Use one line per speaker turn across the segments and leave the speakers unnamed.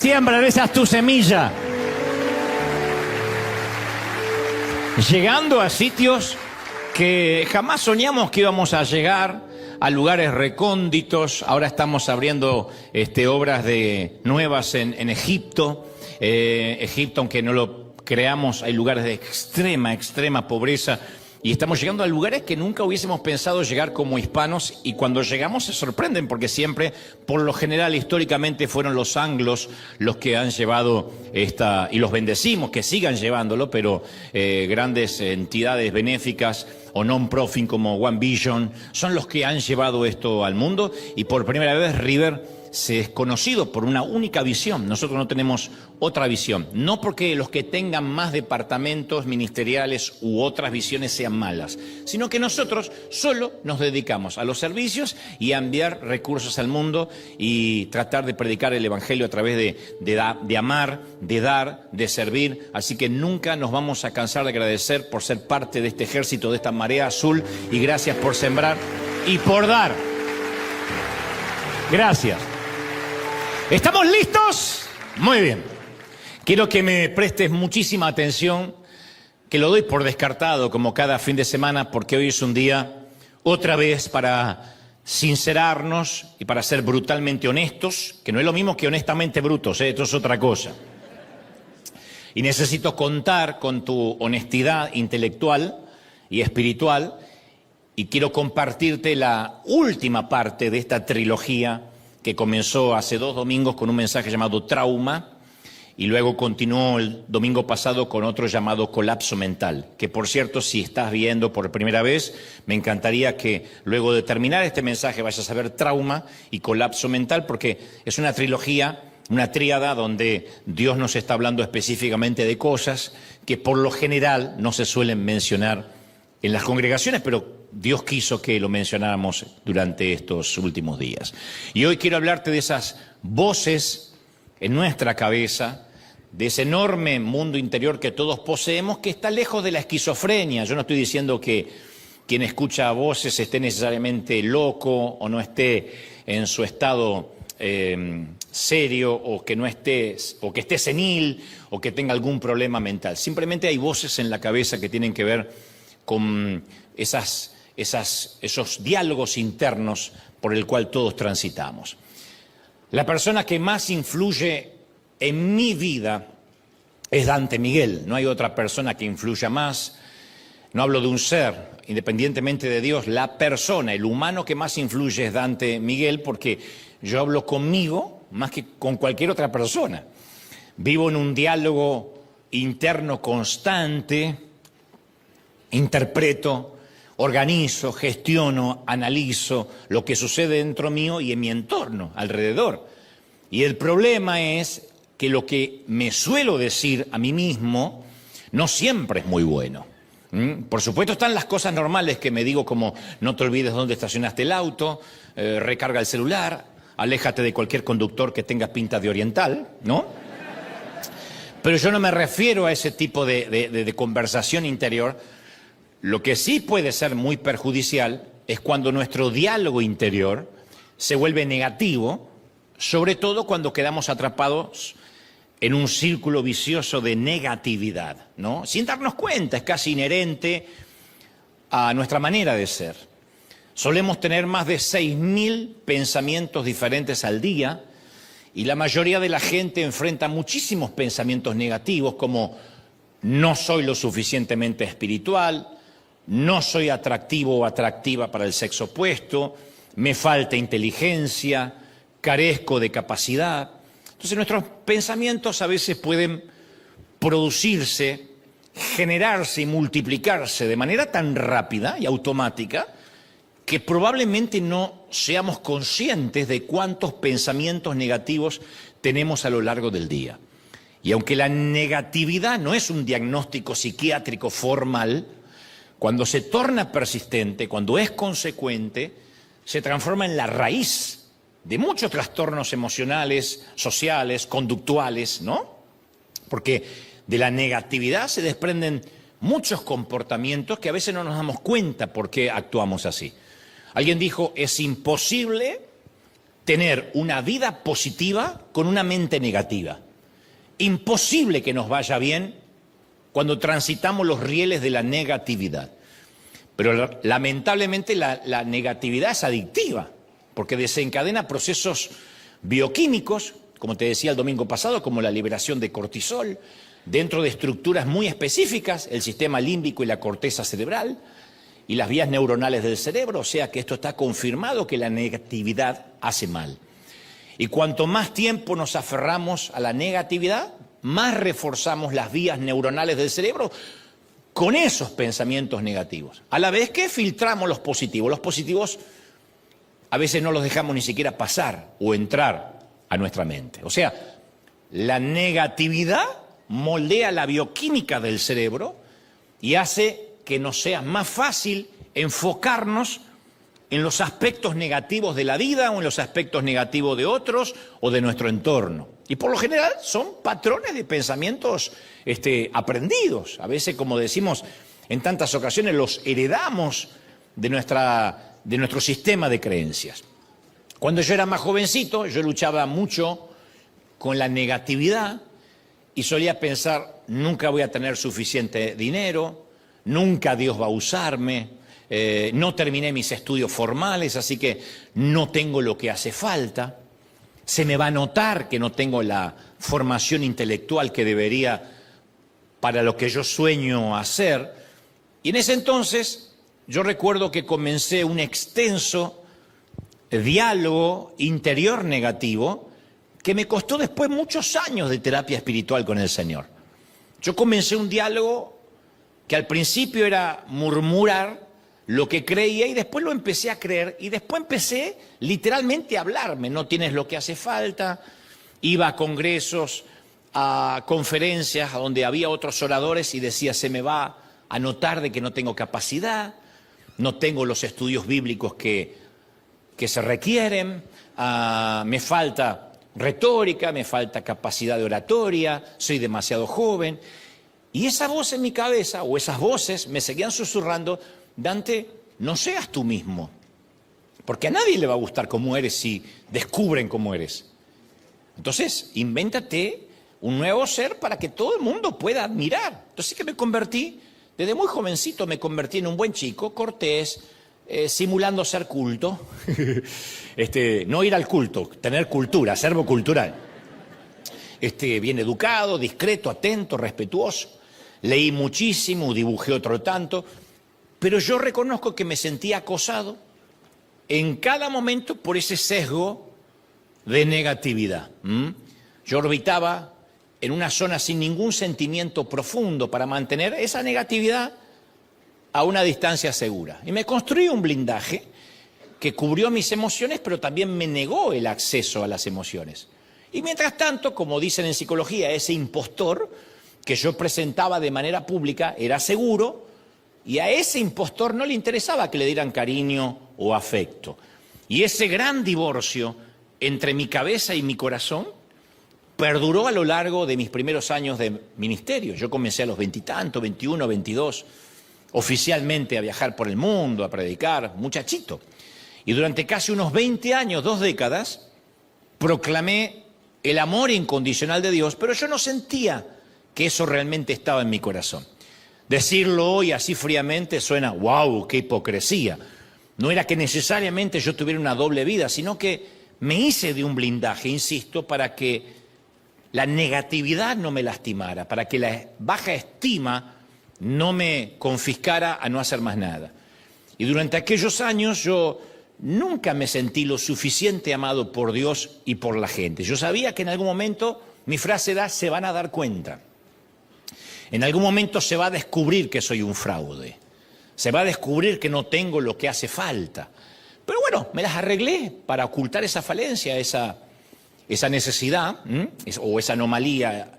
Siembra, esa es tu semilla. Llegando a sitios que jamás soñamos que íbamos a llegar, a lugares recónditos. Ahora estamos abriendo obras nuevas en Egipto. Egipto, aunque no lo creamos, hay lugares de extrema pobreza. Y estamos llegando a lugares que nunca hubiésemos pensado llegar como hispanos, y cuando llegamos se sorprenden porque siempre, por lo general, históricamente fueron los anglos los que han llevado y los bendecimos, que sigan llevándolo, pero grandes entidades benéficas o non-profit como One Vision son los que han llevado esto al mundo, y por primera vez River se es conocido por una única visión. Nosotros no tenemos otra visión. No porque los que tengan más departamentos ministeriales u otras visiones sean malas, sino que nosotros solo nos dedicamos a los servicios y a enviar recursos al mundo y tratar de predicar el Evangelio a través de amar, de dar, de servir. Así que nunca nos vamos a cansar de agradecer por ser parte de este ejército, de esta marea azul, y gracias por sembrar y por dar. Gracias. ¿Estamos listos? Muy bien. Quiero que me prestes muchísima atención, que lo doy por descartado como cada fin de semana, porque hoy es un día, otra vez, para sincerarnos y para ser brutalmente honestos, que no es lo mismo que honestamente brutos, esto es otra cosa. Y necesito contar con tu honestidad intelectual y espiritual, y quiero compartirte la última parte de esta trilogía que comenzó hace 2 domingos con un mensaje llamado Trauma, y luego continuó el domingo pasado con otro llamado Colapso Mental, que por cierto, si estás viendo por primera vez, me encantaría que luego de terminar este mensaje vayas a ver Trauma y Colapso Mental, porque es una trilogía, una tríada donde Dios nos está hablando específicamente de cosas que por lo general no se suelen mencionar en las congregaciones, pero Dios quiso que lo mencionáramos durante estos últimos días. Y hoy quiero hablarte de esas voces en nuestra cabeza, de ese enorme mundo interior que todos poseemos, que está lejos de la esquizofrenia. Yo no estoy diciendo que quien escucha voces esté necesariamente loco o no esté en su estado serio, o que no esté, o que esté senil, o que tenga algún problema mental. Simplemente hay voces en la cabeza que tienen que ver con esos diálogos internos por el cual todos transitamos. La persona que más influye en mi vida es Dante Miguel. No hay otra persona que influya más. No hablo de un ser, independientemente de Dios. La persona, el humano que más influye es Dante Miguel, porque yo hablo conmigo más que con cualquier otra persona. Vivo en un diálogo interno constante, interpreto, organizo, gestiono, analizo lo que sucede dentro mío y en mi entorno, alrededor. Y el problema es que lo que me suelo decir a mí mismo no siempre es muy bueno. Por supuesto están las cosas normales que me digo, como no te olvides dónde estacionaste el auto, recarga el celular, aléjate de cualquier conductor que tenga pinta de oriental, ¿no? Pero yo no me refiero a ese tipo de conversación interior. Lo que sí puede ser muy perjudicial es cuando nuestro diálogo interior se vuelve negativo, sobre todo cuando quedamos atrapados en un círculo vicioso de negatividad, ¿no? Sin darnos cuenta, es casi inherente a nuestra manera de ser. Solemos tener más de 6.000 pensamientos diferentes al día, y la mayoría de la gente enfrenta muchísimos pensamientos negativos, como no soy lo suficientemente espiritual, no soy atractivo o atractiva para el sexo opuesto, me falta inteligencia, carezco de capacidad. Entonces nuestros pensamientos a veces pueden producirse, generarse y multiplicarse de manera tan rápida y automática que probablemente no seamos conscientes de cuántos pensamientos negativos tenemos a lo largo del día. Y aunque la negatividad no es un diagnóstico psiquiátrico formal, cuando se torna persistente, cuando es consecuente, se transforma en la raíz de muchos trastornos emocionales, sociales, conductuales, ¿no? Porque de la negatividad se desprenden muchos comportamientos que a veces no nos damos cuenta por qué actuamos así. Alguien dijo, es imposible tener una vida positiva con una mente negativa. Imposible que nos vaya bien cuando transitamos los rieles de la negatividad. Pero lamentablemente la negatividad es adictiva, porque desencadena procesos bioquímicos, como te decía el domingo pasado, como la liberación de cortisol, dentro de estructuras muy específicas, el sistema límbico y la corteza cerebral, y las vías neuronales del cerebro, o sea que esto está confirmado que la negatividad hace mal. Y cuanto más tiempo nos aferramos a la negatividad, más reforzamos las vías neuronales del cerebro con esos pensamientos negativos. A la vez que filtramos los positivos. Los positivos a veces no los dejamos ni siquiera pasar o entrar a nuestra mente. O sea, la negatividad moldea la bioquímica del cerebro y hace que nos sea más fácil enfocarnos en los aspectos negativos de la vida o en los aspectos negativos de otros o de nuestro entorno. Y por lo general son patrones de pensamientos aprendidos. A veces, como decimos en tantas ocasiones, los heredamos de nuestro sistema de creencias. Cuando yo era más jovencito, yo luchaba mucho con la negatividad y solía pensar, nunca voy a tener suficiente dinero, nunca Dios va a usarme, no terminé mis estudios formales, así que no tengo lo que hace falta. Se me va a notar que no tengo la formación intelectual que debería para lo que yo sueño hacer. Y en ese entonces yo recuerdo que comencé un extenso diálogo interior negativo que me costó después muchos años de terapia espiritual con el Señor. Yo comencé un diálogo que al principio era murmurar lo que creía y después lo empecé a creer y después empecé literalmente a hablarme. No tienes lo que hace falta. Iba a congresos, a conferencias a donde había otros oradores y decía, se me va a notar de que no tengo capacidad, no tengo los estudios bíblicos que se requieren, me falta retórica, me falta capacidad de oratoria, soy demasiado joven. Y esa voz en mi cabeza, o esas voces, me seguían susurrando, Dante, no seas tú mismo, porque a nadie le va a gustar cómo eres si descubren cómo eres. Entonces, invéntate un nuevo ser para que todo el mundo pueda admirar. Entonces, que me convertí, desde muy jovencito me convertí en un buen chico, cortés, simulando ser culto, no ir al culto, tener cultura, acervo cultural. Bien educado, discreto, atento, respetuoso. Leí muchísimo, dibujé otro tanto, pero yo reconozco que me sentía acosado en cada momento por ese sesgo de negatividad. Yo orbitaba en una zona sin ningún sentimiento profundo para mantener esa negatividad a una distancia segura. Y me construí un blindaje que cubrió mis emociones, pero también me negó el acceso a las emociones. Y mientras tanto, como dicen en psicología, ese impostor que yo presentaba de manera pública era seguro y a ese impostor no le interesaba que le dieran cariño o afecto. Y ese gran divorcio entre mi cabeza y mi corazón perduró a lo largo de mis primeros años de ministerio. Yo comencé a los 20 y tanto, 21, 22, oficialmente a viajar por el mundo, a predicar, muchachito. Y durante casi unos 20 años, 2 décadas, proclamé el amor incondicional de Dios, pero yo no sentía que eso realmente estaba en mi corazón. Decirlo hoy así fríamente suena, wow, qué hipocresía. No era que necesariamente yo tuviera una doble vida, sino que me hice de un blindaje, insisto, para que la negatividad no me lastimara, para que la baja estima no me confiscara a no hacer más nada. Y durante aquellos años yo nunca me sentí lo suficiente amado por Dios y por la gente. Yo sabía que en algún momento, mi frase era, se van a dar cuenta. En algún momento se va a descubrir que soy un fraude. Se va a descubrir que no tengo lo que hace falta. Pero bueno, me las arreglé para ocultar esa falencia, esa necesidad, o esa anomalía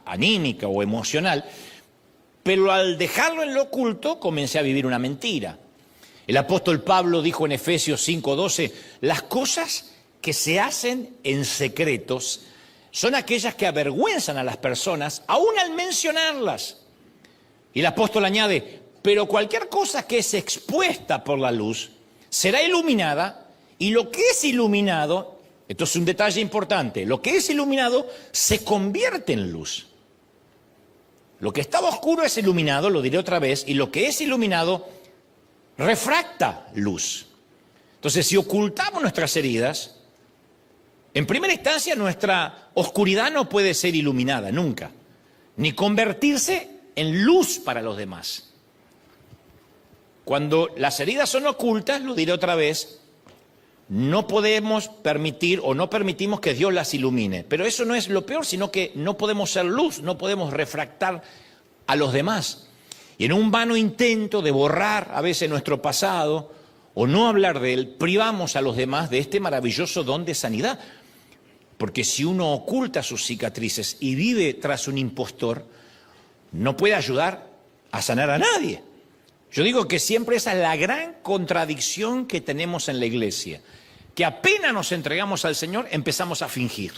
anímica o emocional. Pero al dejarlo en lo oculto, comencé a vivir una mentira. El apóstol Pablo dijo en Efesios 5:12, las cosas que se hacen en secretos son aquellas que avergüenzan a las personas, aún al mencionarlas. Y el apóstol añade, pero cualquier cosa que es expuesta por la luz será iluminada, y lo que es iluminado Esto es un detalle importante. Lo que es iluminado se convierte en luz. Lo que estaba oscuro es iluminado, lo diré otra vez, y lo que es iluminado refracta luz. Entonces, si ocultamos nuestras heridas, en primera instancia nuestra oscuridad no puede ser iluminada, nunca, ni convertirse en luz para los demás. Cuando las heridas son ocultas, lo diré otra vez, no podemos permitir o no permitimos que Dios las ilumine. Pero eso no es lo peor, sino que no podemos ser luz, no podemos refractar a los demás. Y en un vano intento de borrar a veces nuestro pasado o no hablar de él, privamos a los demás de este maravilloso don de sanidad. Porque si uno oculta sus cicatrices y vive tras un impostor, no puede ayudar a sanar a nadie. Yo digo que siempre esa es la gran contradicción que tenemos en la iglesia, que apenas nos entregamos al Señor empezamos a fingir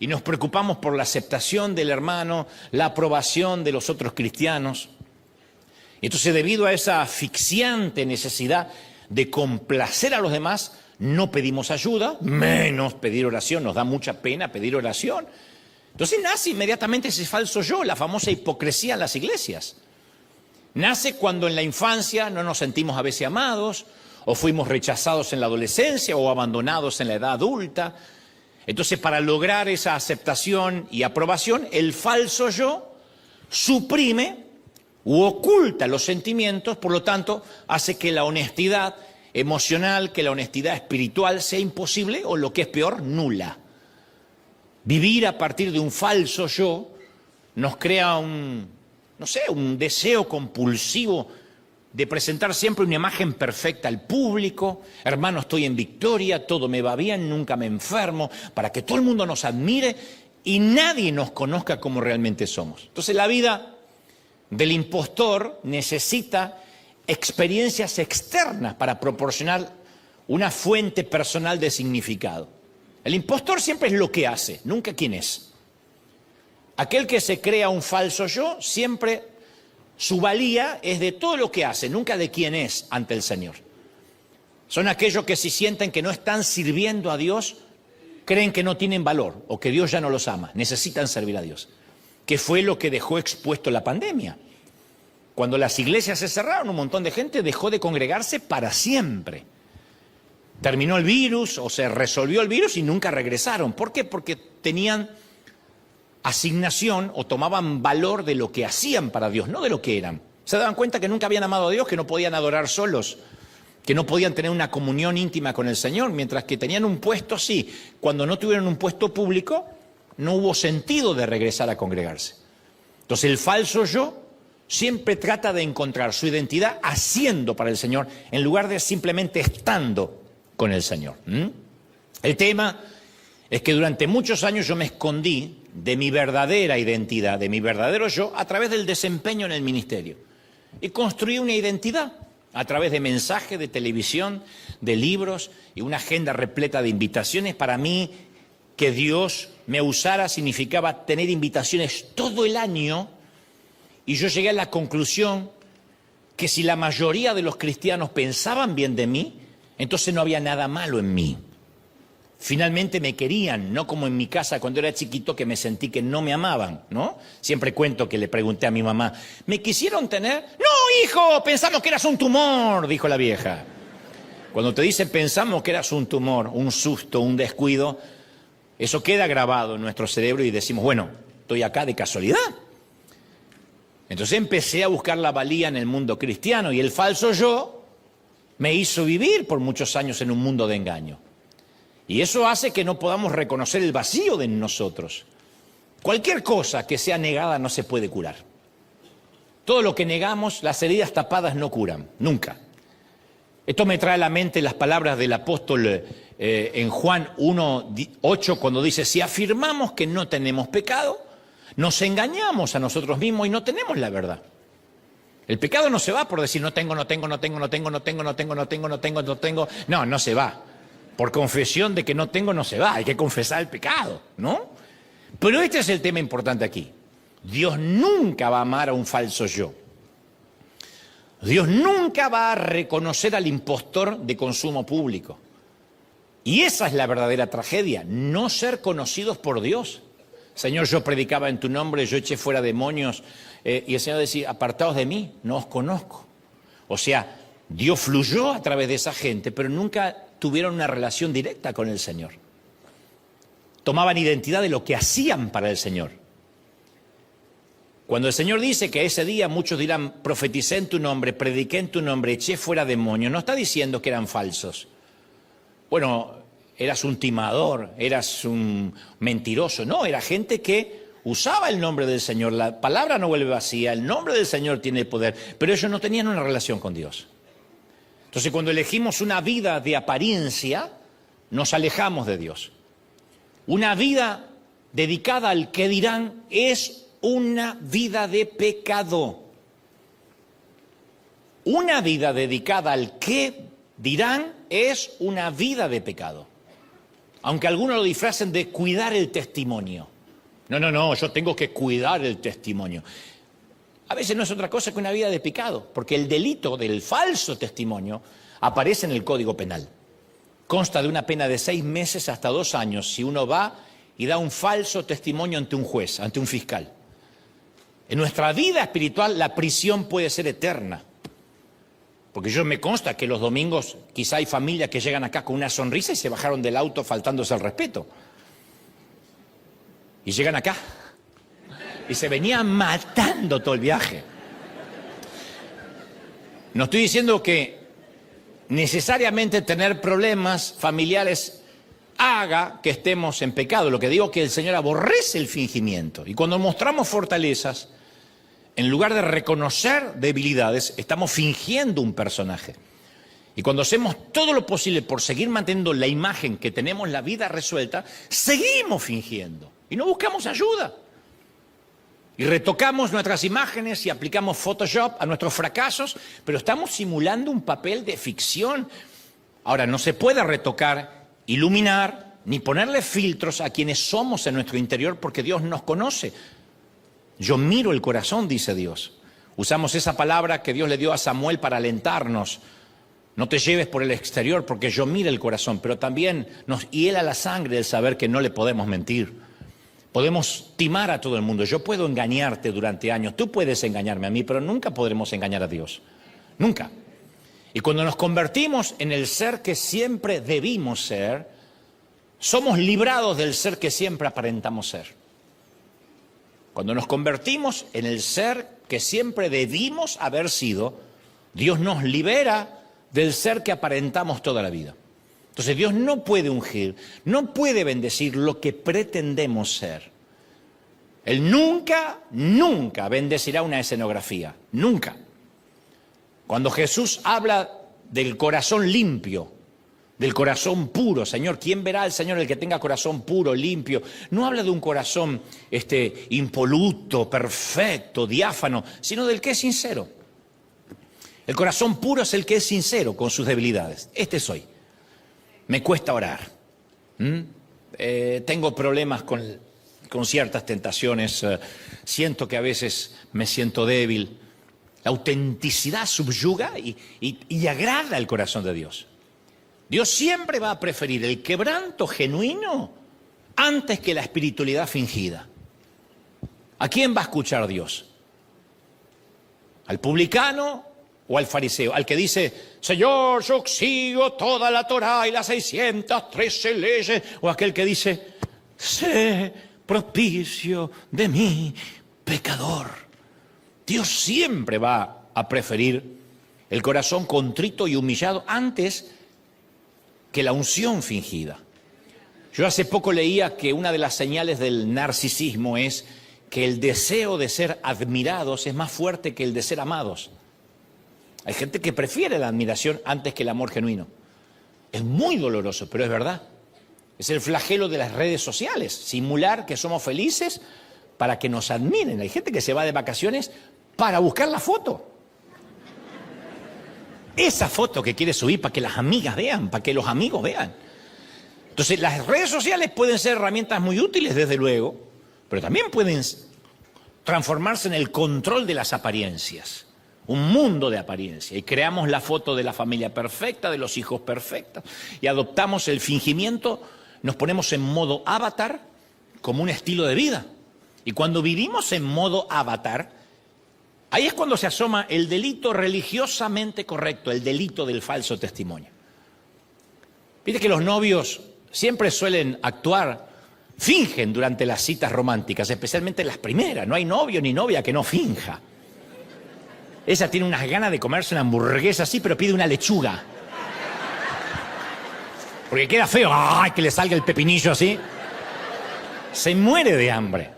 y nos preocupamos por la aceptación del hermano, la aprobación de los otros cristianos. Entonces, debido a esa asfixiante necesidad de complacer a los demás, no pedimos ayuda, menos pedir oración, nos da mucha pena pedir oración. Entonces nace inmediatamente ese falso yo, la famosa hipocresía en las iglesias. Nace cuando en la infancia no nos sentimos a veces amados, o fuimos rechazados en la adolescencia, o abandonados en la edad adulta. Entonces, para lograr esa aceptación y aprobación, el falso yo suprime u oculta los sentimientos, por lo tanto, hace que la honestidad emocional, que la honestidad espiritual sea imposible, o lo que es peor, nula. Vivir a partir de un falso yo nos crea un deseo compulsivo de presentar siempre una imagen perfecta al público. Hermano, estoy en victoria, todo me va bien, nunca me enfermo, para que todo el mundo nos admire y nadie nos conozca como realmente somos. Entonces, la vida del impostor necesita experiencias externas para proporcionar una fuente personal de significado. El impostor siempre es lo que hace, nunca quién es. Aquel que se crea un falso yo, siempre su valía es de todo lo que hace, nunca de quién es ante el Señor. Son aquellos que si sienten que no están sirviendo a Dios, creen que no tienen valor o que Dios ya no los ama, necesitan servir a Dios. Que fue lo que dejó expuesto la pandemia. Cuando las iglesias se cerraron, un montón de gente dejó de congregarse para siempre. Terminó el virus o se resolvió el virus y nunca regresaron. ¿Por qué? Porque tenían asignación o tomaban valor de lo que hacían para Dios, no de lo que eran. Se daban cuenta que nunca habían amado a Dios, que no podían adorar solos, que no podían tener una comunión íntima con el Señor, mientras que tenían un puesto, sí. Cuando no tuvieron un puesto público, no hubo sentido de regresar a congregarse. Entonces el falso yo siempre trata de encontrar su identidad haciendo para el Señor, en lugar de simplemente estando con el Señor. El tema es que durante muchos años yo me escondí de mi verdadera identidad, de mi verdadero yo, a través del desempeño en el ministerio. Y construí una identidad a través de mensajes, de televisión, de libros y una agenda repleta de invitaciones. Para mí, que Dios me usara significaba tener invitaciones todo el año, y yo llegué a la conclusión que si la mayoría de los cristianos pensaban bien de mí, entonces no había nada malo en mí. Finalmente me querían, no como en mi casa cuando era chiquito, que me sentí que no me amaban, ¿no? Siempre cuento que le pregunté a mi mamá, ¿me quisieron tener? No, hijo, pensamos que eras un tumor, dijo la vieja. Cuando te dicen pensamos que eras un tumor, un susto, un descuido, eso queda grabado en nuestro cerebro y decimos, bueno, estoy acá de casualidad. Entonces empecé a buscar la valía en el mundo cristiano y el falso yo me hizo vivir por muchos años en un mundo de engaño. Y eso hace que no podamos reconocer el vacío de nosotros. Cualquier cosa que sea negada no se puede curar. Todo lo que negamos, las heridas tapadas no curan, nunca. Esto me trae a la mente las palabras del apóstol en Juan 1:8, cuando dice, si afirmamos que no tenemos pecado, nos engañamos a nosotros mismos y no tenemos la verdad. El pecado no se va por decir no tengo. No, no se va. Por confesión de que no tengo, no se va. Hay que confesar el pecado, ¿no? Pero este es el tema importante aquí. Dios nunca va a amar a un falso yo. Dios nunca va a reconocer al impostor de consumo público. Y esa es la verdadera tragedia, no ser conocidos por Dios. Señor, yo predicaba en tu nombre, yo eché fuera demonios, y el Señor decía, apartaos de mí, no os conozco. O sea, Dios fluyó a través de esa gente, pero nunca tuvieron una relación directa con el Señor. Tomaban identidad de lo que hacían para el Señor. Cuando el Señor dice que ese día muchos dirán, profeticé en tu nombre, prediqué en tu nombre, eché fuera demonios, no está diciendo que eran falsos. Bueno, eras un timador, eras un mentiroso. No, era gente que usaba el nombre del Señor. La palabra no vuelve vacía, el nombre del Señor tiene poder, pero ellos no tenían una relación con Dios. Entonces, cuando elegimos una vida de apariencia, nos alejamos de Dios. Una vida dedicada al qué dirán es una vida de pecado. Una vida dedicada al qué dirán es una vida de pecado. Aunque algunos lo disfracen de cuidar el testimonio. No, yo tengo que cuidar el testimonio. A veces no es otra cosa que una vida de pecado, porque el delito del falso testimonio aparece en el Código Penal. Consta de una pena de 6 meses hasta 2 años si uno va y da un falso testimonio ante un juez, ante un fiscal. En nuestra vida espiritual la prisión puede ser eterna. Porque yo me consta que los domingos quizá hay familias que llegan acá con una sonrisa y se bajaron del auto faltándose al respeto. Y llegan acá y se venían matando todo el viaje. No estoy diciendo que necesariamente tener problemas familiares haga que estemos en pecado. Lo que digo es que el Señor aborrece el fingimiento. Y cuando mostramos fortalezas, en lugar de reconocer debilidades, estamos fingiendo un personaje. Y cuando hacemos todo lo posible por seguir manteniendo la imagen que tenemos la vida resuelta, seguimos fingiendo y no buscamos ayuda. Y retocamos nuestras imágenes y aplicamos Photoshop a nuestros fracasos, pero estamos simulando un papel de ficción. Ahora, no se puede retocar, iluminar, ni ponerle filtros a quienes somos en nuestro interior porque Dios nos conoce. Yo miro el corazón, dice Dios. Usamos esa palabra que Dios le dio a Samuel para alentarnos. No te lleves por el exterior porque yo miro el corazón, pero también nos hiela la sangre el saber que no le podemos mentir. Podemos timar a todo el mundo. Yo puedo engañarte durante años, tú puedes engañarme a mí, pero nunca podremos engañar a Dios. Nunca. Y cuando nos convertimos en el ser que siempre debimos ser, somos librados del ser que siempre aparentamos ser. Cuando nos convertimos en el ser que siempre debimos haber sido, Dios nos libera del ser que aparentamos toda la vida. Entonces Dios no puede ungir, no puede bendecir lo que pretendemos ser. Él nunca, nunca bendecirá una escenografía, nunca. Cuando Jesús habla del corazón limpio, del corazón puro, Señor, ¿quién verá al Señor? El que tenga corazón puro, limpio. No habla de un corazón impoluto, perfecto, diáfano, sino del que es sincero. El corazón puro es el que es sincero con sus debilidades. Este soy. Me cuesta orar. Tengo problemas con ciertas tentaciones. Siento que a veces me siento débil. La autenticidad subyuga y agrada el corazón de Dios. Dios siempre va a preferir el quebranto genuino antes que la espiritualidad fingida. ¿A quién va a escuchar Dios? ¿Al publicano o al fariseo? Al que dice, Señor, yo sigo toda la Torá y las 613 leyes. O aquel que dice, sé propicio de mí, pecador. Dios siempre va a preferir el corazón contrito y humillado antes que la unción fingida. Yo hace poco leía que una de las señales del narcisismo es que el deseo de ser admirados es más fuerte que el de ser amados. Hay gente que prefiere la admiración antes que el amor genuino. Es muy doloroso, pero es verdad. Es el flagelo de las redes sociales, simular que somos felices para que nos admiren. Hay gente que se va de vacaciones para buscar la foto. Esa foto que quiere subir para que las amigas vean, para que los amigos vean. Entonces, las redes sociales pueden ser herramientas muy útiles, desde luego, pero también pueden transformarse en el control de las apariencias. un mundo de apariencia. Y creamos la foto de la familia perfecta, de los hijos perfectos, y adoptamos el fingimiento, nos ponemos en modo avatar como un estilo de vida. Y cuando vivimos en modo avatar, ahí es cuando se asoma el delito religiosamente correcto, el delito del falso testimonio. Viste que los novios siempre suelen actuar, fingen durante las citas románticas, especialmente las primeras. No hay novio ni novia que no finja. Ella tiene unas ganas de comerse una hamburguesa así, pero pide una lechuga. Porque queda feo, ¡ay!, que le salga el pepinillo así. Se muere de hambre.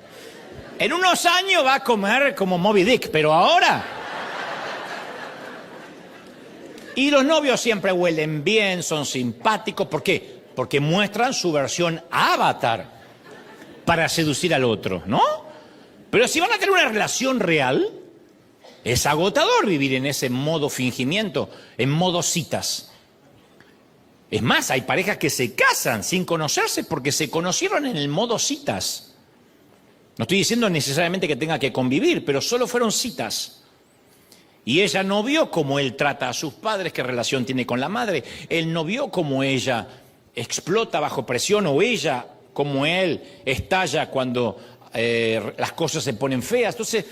En unos años va a comer como Moby Dick, pero ahora... Y los novios siempre huelen bien, son simpáticos. ¿Por qué? Porque muestran su versión avatar para seducir al otro, ¿no? Pero si van a tener una relación real, es agotador vivir en ese modo fingimiento, en modo citas. Es más, hay parejas que se casan sin conocerse porque se conocieron en el modo citas. No estoy diciendo necesariamente que tenga que convivir, pero solo fueron citas. Y ella no vio cómo él trata a sus padres, qué relación tiene con la madre. Él no vio cómo ella explota bajo presión o ella como él estalla cuando las cosas se ponen feas. Entonces,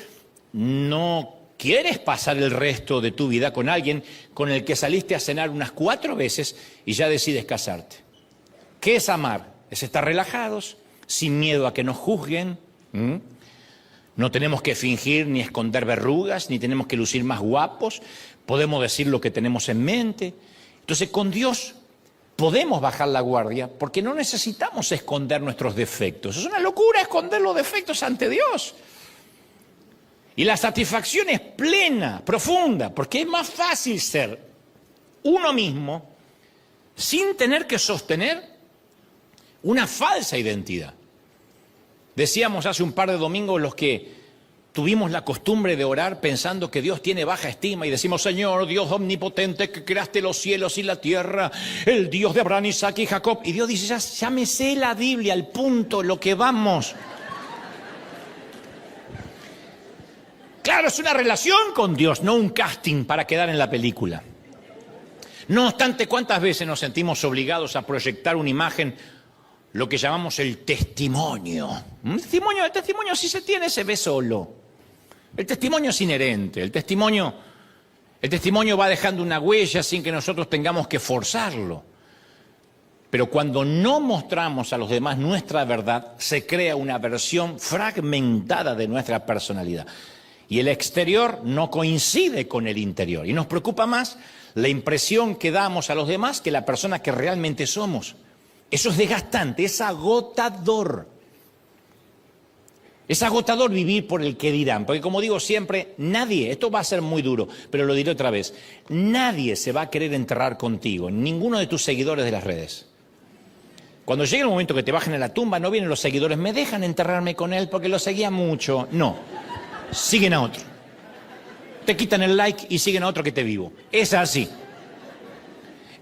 no quieres pasar el resto de tu vida con alguien con el que saliste a cenar unas 4 veces y ya decides casarte. ¿Qué es amar? Es estar relajados, sin miedo a que nos juzguen. No tenemos que fingir ni esconder verrugas, ni tenemos que lucir más guapos. Podemos decir lo que tenemos en mente. Entonces, con Dios podemos bajar la guardia porque no necesitamos esconder nuestros defectos. Es una locura esconder los defectos ante Dios. Y la satisfacción es plena, profunda, porque es más fácil ser uno mismo sin tener que sostener una falsa identidad. Decíamos hace un par de domingos los que tuvimos la costumbre de orar pensando que Dios tiene baja estima y decimos: Señor, Dios omnipotente que creaste los cielos y la tierra, el Dios de Abraham, Isaac y Jacob. Y Dios dice: ya me sé la Biblia, al punto, lo que vamos. Claro, es una relación con Dios, no un casting para quedar en la película. No obstante, ¿cuántas veces nos sentimos obligados a proyectar una imagen, lo que llamamos el testimonio? El testimonio si se tiene, se ve solo. El testimonio es inherente, el testimonio va dejando una huella sin que nosotros tengamos que forzarlo. Pero cuando no mostramos a los demás nuestra verdad, se crea una versión fragmentada de nuestra personalidad. Y el exterior no coincide con el interior. Y nos preocupa más la impresión que damos a los demás que la persona que realmente somos. Eso es desgastante, es agotador. Es agotador vivir por el que dirán. Porque como digo siempre, nadie, esto va a ser muy duro, pero lo diré otra vez, nadie se va a querer enterrar contigo, ninguno de tus seguidores de las redes. Cuando llegue el momento que te bajen a la tumba, no vienen los seguidores, me dejan enterrarme con él porque lo seguía mucho. No. Siguen a otro. Te quitan el like y siguen a otro que te vivo. Es así.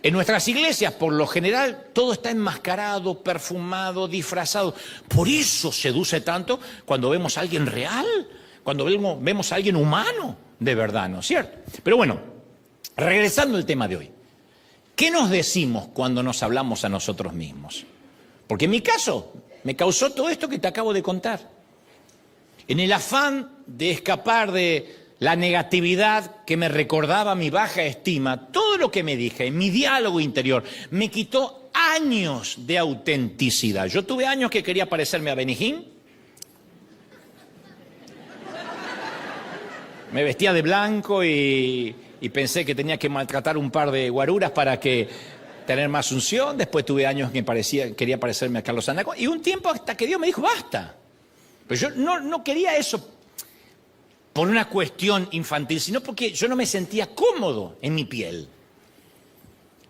En nuestras iglesias, por lo general, todo está enmascarado, perfumado, disfrazado. Por eso seduce tanto cuando vemos a alguien real, cuando vemos a alguien humano, de verdad, ¿no es cierto? Pero bueno, regresando al tema de hoy. ¿Qué nos decimos cuando nos hablamos a nosotros mismos? Porque en mi caso, me causó todo esto que te acabo de contar. En el afán de escapar de la negatividad que me recordaba mi baja estima, todo lo que me dije en mi diálogo interior me quitó años de autenticidad. Yo tuve años que quería parecerme a Benny Hinn. Me vestía de blanco y pensé que tenía que maltratar un par de guaruras para tener más unción. Después tuve años que quería parecerme a Carlos Anaco. Y un tiempo hasta que Dios me dijo, basta. Pero yo no quería eso por una cuestión infantil, sino porque yo no me sentía cómodo en mi piel.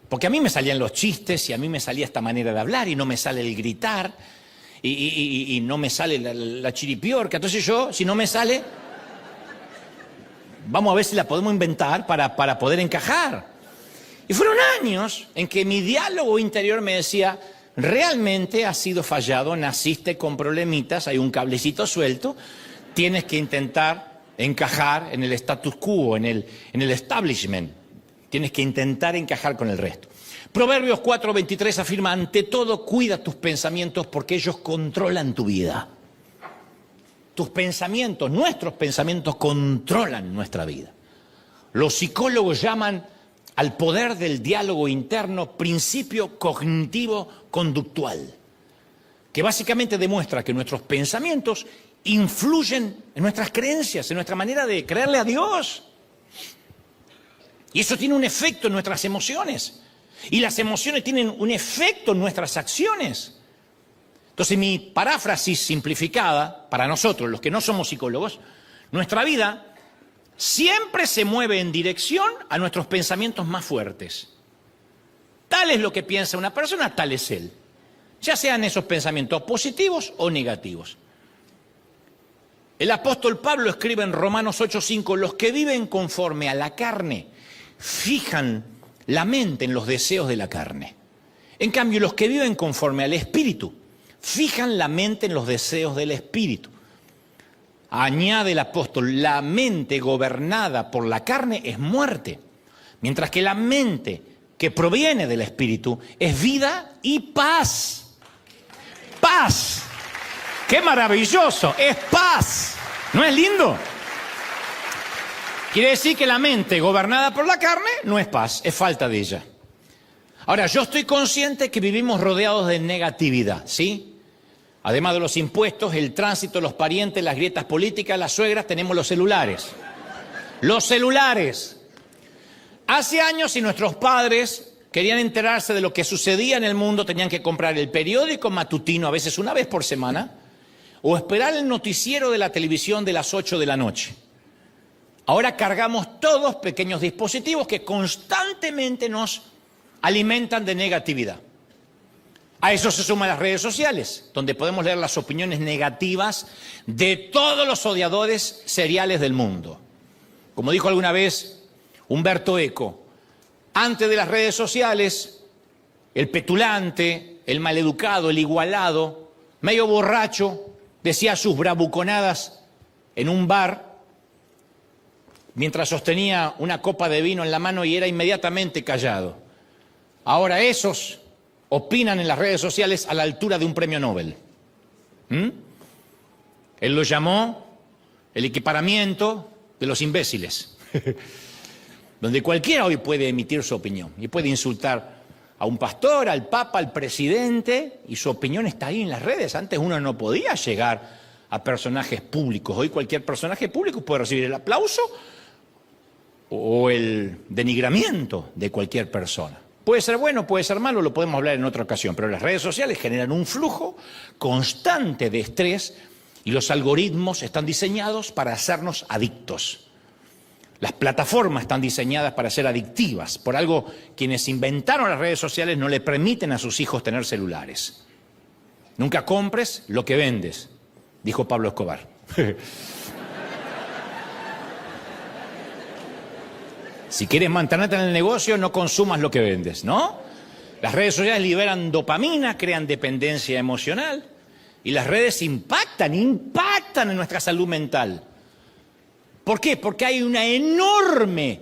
Porque a mí me salían los chistes y a mí me salía esta manera de hablar y no me sale el gritar y no me sale la chiripiorca. Entonces yo, si no me sale, vamos a ver si la podemos inventar para poder encajar. Y fueron años en que mi diálogo interior me decía: realmente has sido fallado, naciste con problemitas, hay un cablecito suelto, tienes que intentar encajar en el status quo, en el establishment. Tienes que intentar encajar con el resto. Proverbios 4:23 afirma, ante todo cuida tus pensamientos porque ellos controlan tu vida. Tus pensamientos, nuestros pensamientos controlan nuestra vida. Los psicólogos llaman al poder del diálogo interno principio cognitivo-conductual, que básicamente demuestra que nuestros pensamientos influyen en nuestras creencias, en nuestra manera de creerle a Dios. Y eso tiene un efecto en nuestras emociones. Y las emociones tienen un efecto en nuestras acciones. Entonces, mi paráfrasis simplificada, para nosotros, los que no somos psicólogos, nuestra vida siempre se mueve en dirección a nuestros pensamientos más fuertes. Tal es lo que piensa una persona, tal es él. Ya sean esos pensamientos positivos o negativos. El apóstol Pablo escribe en Romanos 8:5, los que viven conforme a la carne fijan la mente en los deseos de la carne. En cambio, los que viven conforme al Espíritu fijan la mente en los deseos del Espíritu. Añade el apóstol, la mente gobernada por la carne es muerte, mientras que la mente que proviene del Espíritu es vida y paz. Paz. ¡Qué maravilloso! Es paz. ¿No es lindo? Quiere decir que la mente gobernada por la carne no es paz, es falta de ella. Ahora, yo estoy consciente que vivimos rodeados de negatividad, ¿sí? Además de los impuestos, el tránsito, los parientes, las grietas políticas, las suegras, tenemos los celulares. Los celulares. Hace años, si nuestros padres querían enterarse de lo que sucedía en el mundo, tenían que comprar el periódico matutino, a veces una vez por semana, o esperar el noticiero de la televisión de las 8 de la noche. Ahora cargamos todos pequeños dispositivos que constantemente nos alimentan de negatividad. A eso se suman las redes sociales, donde podemos leer las opiniones negativas de todos los odiadores seriales del mundo. Como dijo alguna vez Humberto Eco, antes de las redes sociales, el petulante, el maleducado, el igualado, medio borracho, decía sus bravuconadas en un bar, mientras sostenía una copa de vino en la mano y era inmediatamente callado. Ahora esos opinan en las redes sociales a la altura de un premio Nobel. Él lo llamó el equiparamiento de los imbéciles, donde cualquiera hoy puede emitir su opinión y puede insultar a un pastor, al papa, al presidente, y su opinión está ahí en las redes. Antes uno no podía llegar a personajes públicos. Hoy cualquier personaje público puede recibir el aplauso o el denigramiento de cualquier persona. Puede ser bueno, puede ser malo, lo podemos hablar en otra ocasión, pero las redes sociales generan un flujo constante de estrés y los algoritmos están diseñados para hacernos adictos. Las plataformas están diseñadas para ser adictivas. Por algo, quienes inventaron las redes sociales no le permiten a sus hijos tener celulares. Nunca compres lo que vendes, dijo Pablo Escobar. Si quieres mantenerte en el negocio, no consumas lo que vendes, ¿no? Las redes sociales liberan dopamina, crean dependencia emocional y las redes impactan en nuestra salud mental. ¿Por qué? Porque hay una enorme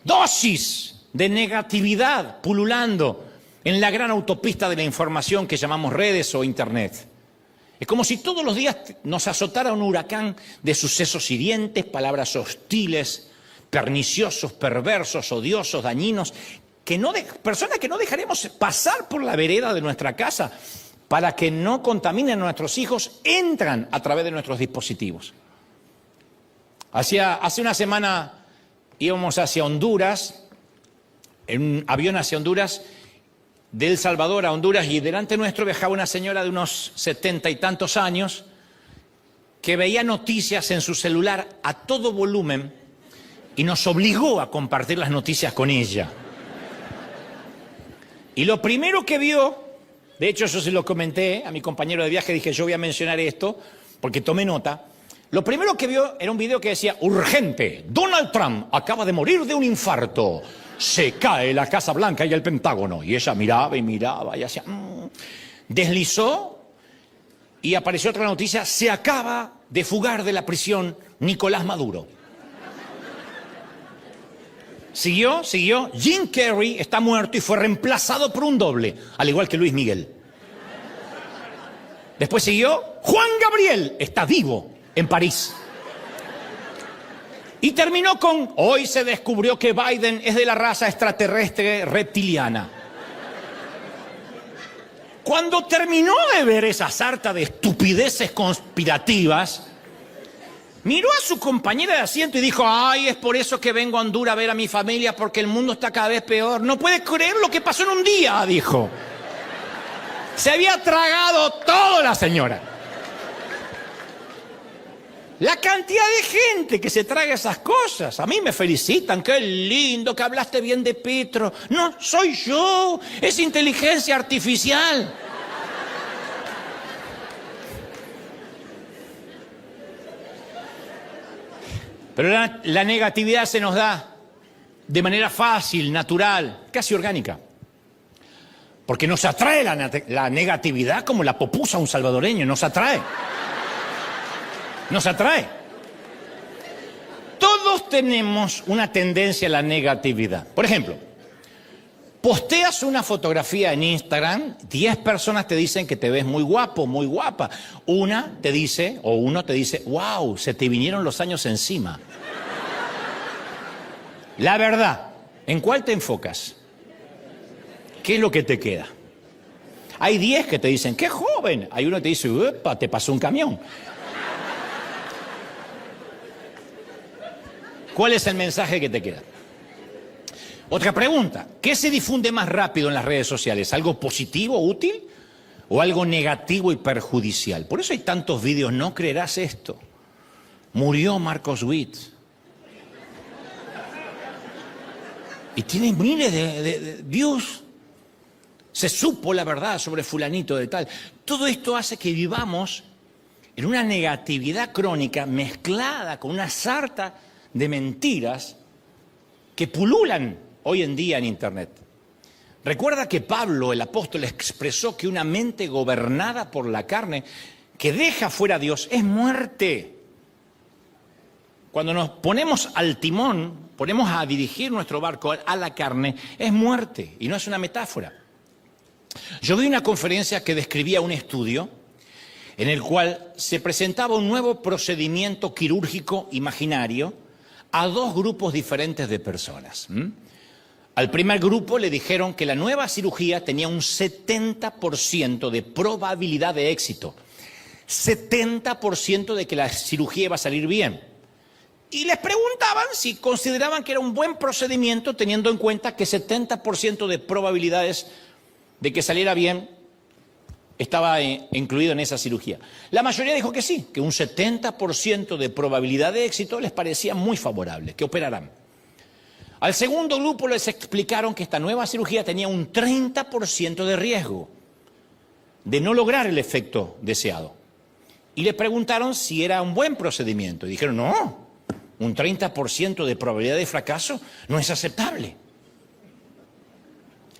dosis de negatividad pululando en la gran autopista de la información que llamamos redes o Internet. Es como si todos los días nos azotara un huracán de sucesos hirientes, palabras hostiles, perniciosos, perversos, odiosos, dañinos, personas que no dejaremos pasar por la vereda de nuestra casa para que no contaminen a nuestros hijos, entran a través de nuestros dispositivos. Hace una semana íbamos hacia Honduras, en un avión hacia Honduras, de El Salvador a Honduras, y delante nuestro viajaba una señora de unos 70 y tantos años que veía noticias en su celular a todo volumen y nos obligó a compartir las noticias con ella. Y lo primero que vio, de hecho yo se lo comenté a mi compañero de viaje, dije yo voy a mencionar esto porque tomé nota. Lo primero que vio era un video que decía, urgente, Donald Trump acaba de morir de un infarto, se cae la Casa Blanca y el Pentágono. Y ella miraba y hacía... Deslizó y apareció otra noticia, se acaba de fugar de la prisión Nicolás Maduro. Siguió. Jim Carrey está muerto y fue reemplazado por un doble, al igual que Luis Miguel. Después siguió, Juan Gabriel está vivo en París. Y terminó con, hoy se descubrió que Biden es de la raza extraterrestre reptiliana. Cuando terminó de ver esa sarta de estupideces conspirativas, miró a su compañera de asiento y dijo, ay, es por eso que vengo a Honduras a ver a mi familia, porque el mundo está cada vez peor. No puede creer lo que pasó en un día, dijo. Se había tragado toda la señora. La cantidad de gente que se traga esas cosas. A mí me felicitan, qué lindo que hablaste bien de Petro. No, soy yo, es inteligencia artificial. Pero la negatividad se nos da de manera fácil, natural, casi orgánica. Porque nos atrae la negatividad como la popusa a un salvadoreño, nos atrae. Nos atrae. Todos tenemos una tendencia a la negatividad. Por ejemplo, posteas una fotografía en Instagram, 10 personas te dicen que te ves muy guapo, muy guapa. Una te dice, o uno te dice, wow, se te vinieron los años encima. La verdad, ¿en cuál te enfocas? ¿Qué es lo que te queda? Hay 10 que te dicen, qué joven. Hay uno que te dice, upa, te pasó un camión. ¿Cuál es el mensaje que te queda? Otra pregunta, ¿qué se difunde más rápido en las redes sociales? ¿Algo positivo, útil? ¿O algo negativo y perjudicial? Por eso hay tantos vídeos, no creerás esto. Murió Marcos Witt. Y tiene miles de views. Se supo la verdad sobre fulanito de tal. Todo esto hace que vivamos en una negatividad crónica mezclada con una sarta de mentiras que pululan hoy en día en Internet. Recuerda que Pablo, el apóstol, expresó que una mente gobernada por la carne, que deja fuera a Dios, es muerte. Cuando nos ponemos al timón, ponemos a dirigir nuestro barco a la carne, es muerte, y no es una metáfora. Yo vi una conferencia que describía un estudio en el cual se presentaba un nuevo procedimiento quirúrgico imaginario a dos grupos diferentes de personas. Al primer grupo le dijeron que la nueva cirugía tenía un 70% de probabilidad de éxito. 70% de que la cirugía iba a salir bien. Y les preguntaban si consideraban que era un buen procedimiento teniendo en cuenta que 70% de probabilidades de que saliera bien estaba incluido en esa cirugía. La mayoría dijo que sí, que un 70% de probabilidad de éxito les parecía muy favorable, que operarán. Al segundo grupo les explicaron que esta nueva cirugía tenía un 30% de riesgo de no lograr el efecto deseado. Y le preguntaron si era un buen procedimiento. Y dijeron, no, un 30% de probabilidad de fracaso no es aceptable.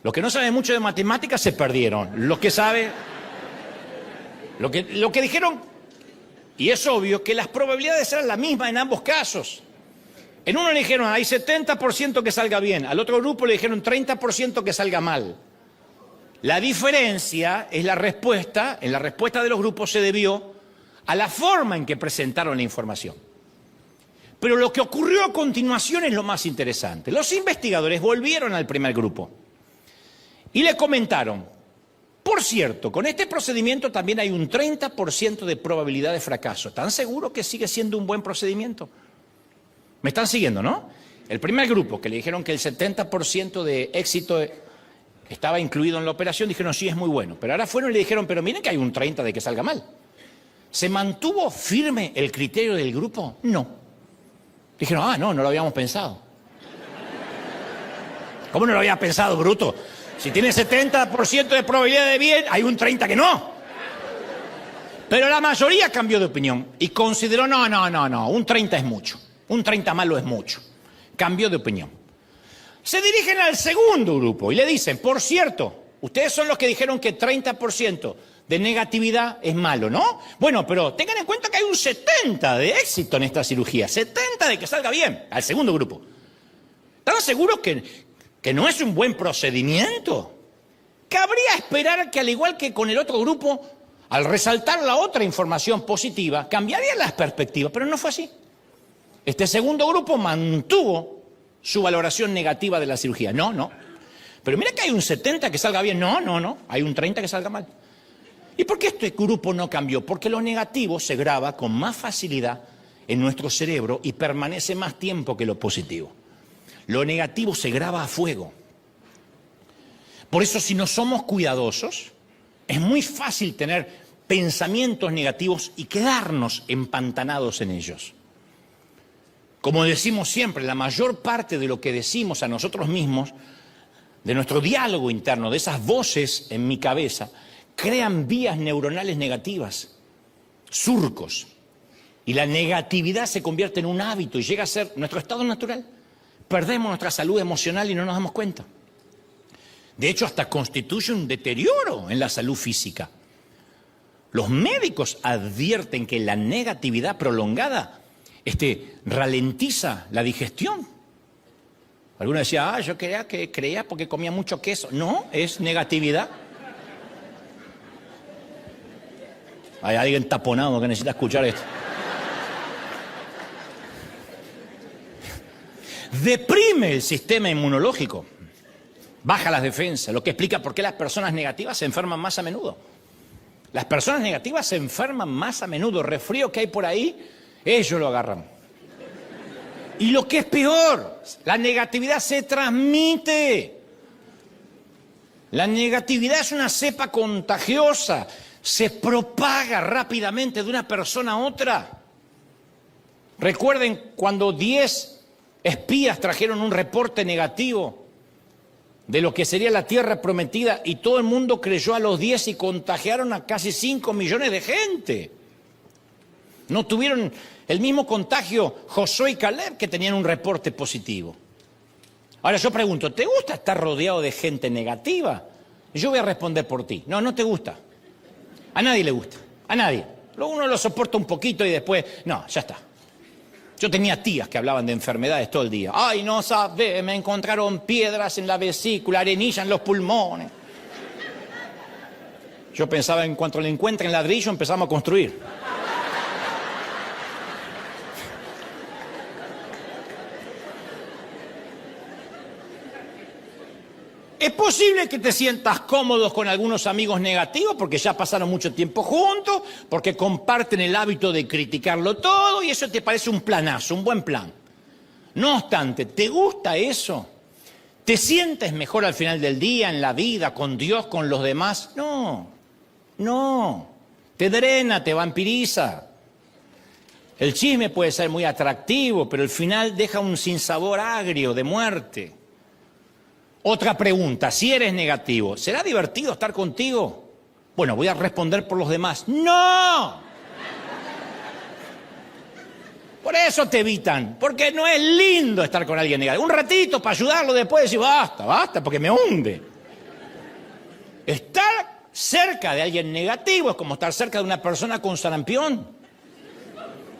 Los que no saben mucho de matemáticas se perdieron. Los que saben... Lo que dijeron, y es obvio, que las probabilidades eran las mismas en ambos casos. En uno le dijeron, hay 70% que salga bien. Al otro grupo le dijeron 30% que salga mal. La diferencia es la respuesta. En la respuesta de los grupos se debió a la forma en que presentaron la información. Pero lo que ocurrió a continuación es lo más interesante. Los investigadores volvieron al primer grupo y le comentaron, por cierto, con este procedimiento también hay un 30% de probabilidad de fracaso. ¿Están seguros que sigue siendo un buen procedimiento? ¿Me están siguiendo, no? El primer grupo, que le dijeron que el 70% de éxito estaba incluido en la operación, dijeron, sí, es muy bueno. Pero ahora fueron y le dijeron, pero miren que hay un 30% de que salga mal. ¿Se mantuvo firme el criterio del grupo? No. Dijeron, no lo habíamos pensado. ¿Cómo no lo había pensado, bruto? Si tiene 70% de probabilidad de bien, hay un 30% que no. Pero la mayoría cambió de opinión y consideró, no, un 30% es mucho. Un 30% malo es mucho. Cambió de opinión. Se dirigen al segundo grupo y le dicen, por cierto, ustedes son los que dijeron que 30% de negatividad es malo, ¿no? Bueno, pero tengan en cuenta que hay un 70 de éxito en esta cirugía, 70 de que salga bien, al segundo grupo. ¿Están seguros que no es un buen procedimiento? Cabría esperar que, al igual que con el otro grupo, al resaltar la otra información positiva, cambiarían las perspectivas, pero no fue así. Este segundo grupo mantuvo su valoración negativa de la cirugía. No. Pero mira que hay un 70 que salga bien. No. Hay un 30 que salga mal. ¿Y por qué este grupo no cambió? Porque lo negativo se graba con más facilidad en nuestro cerebro y permanece más tiempo que lo positivo. Lo negativo se graba a fuego. Por eso, si no somos cuidadosos, es muy fácil tener pensamientos negativos y quedarnos empantanados en ellos. Como decimos siempre, la mayor parte de lo que decimos a nosotros mismos, de nuestro diálogo interno, de esas voces en mi cabeza, crean vías neuronales negativas, surcos. Y la negatividad se convierte en un hábito y llega a ser nuestro estado natural. Perdemos nuestra salud emocional y no nos damos cuenta. De hecho, hasta constituye un deterioro en la salud física. Los médicos advierten que la negatividad prolongada ralentiza la digestión. Algunos decían, yo creía porque comía mucho queso. No, es negatividad. Hay alguien taponado que necesita escuchar esto. Deprime el sistema inmunológico, baja las defensas, lo que explica por qué las personas negativas se enferman más a menudo. Las personas negativas se enferman más a menudo. Resfrío que hay por ahí, ellos lo agarran. Y lo que es peor, la negatividad se transmite. La negatividad es una cepa contagiosa, se propaga rápidamente de una persona a otra. Recuerden cuando 10 espías trajeron un reporte negativo de lo que sería la tierra prometida y todo el mundo creyó a los 10 y contagiaron a casi 5 millones de gente. No tuvieron el mismo contagio Josué y Caleb, que tenían un reporte positivo. Ahora yo pregunto, ¿te gusta estar rodeado de gente negativa? Yo voy a responder por ti. No te gusta. A nadie le gusta. A nadie. Uno lo soporta un poquito y después, no, ya está. Yo tenía tías que hablaban de enfermedades todo el día. Ay, no sabes, me encontraron piedras en la vesícula, arenilla en los pulmones. Yo pensaba, en cuanto le encuentren ladrillo, empezamos a construir. Es posible que te sientas cómodos con algunos amigos negativos porque ya pasaron mucho tiempo juntos, porque comparten el hábito de criticarlo todo y eso te parece un planazo, un buen plan. No obstante, ¿te gusta eso? ¿Te sientes mejor al final del día, en la vida, con Dios, con los demás? No. Te drena, te vampiriza. El chisme puede ser muy atractivo, pero al final deja un sinsabor agrio de muerte. Otra pregunta, si eres negativo, ¿será divertido estar contigo? Bueno, voy a responder por los demás. ¡No! Por eso te evitan, porque no es lindo estar con alguien negativo. Un ratito para ayudarlo, después decir, basta, porque me hunde. Estar cerca de alguien negativo es como estar cerca de una persona con sarampión.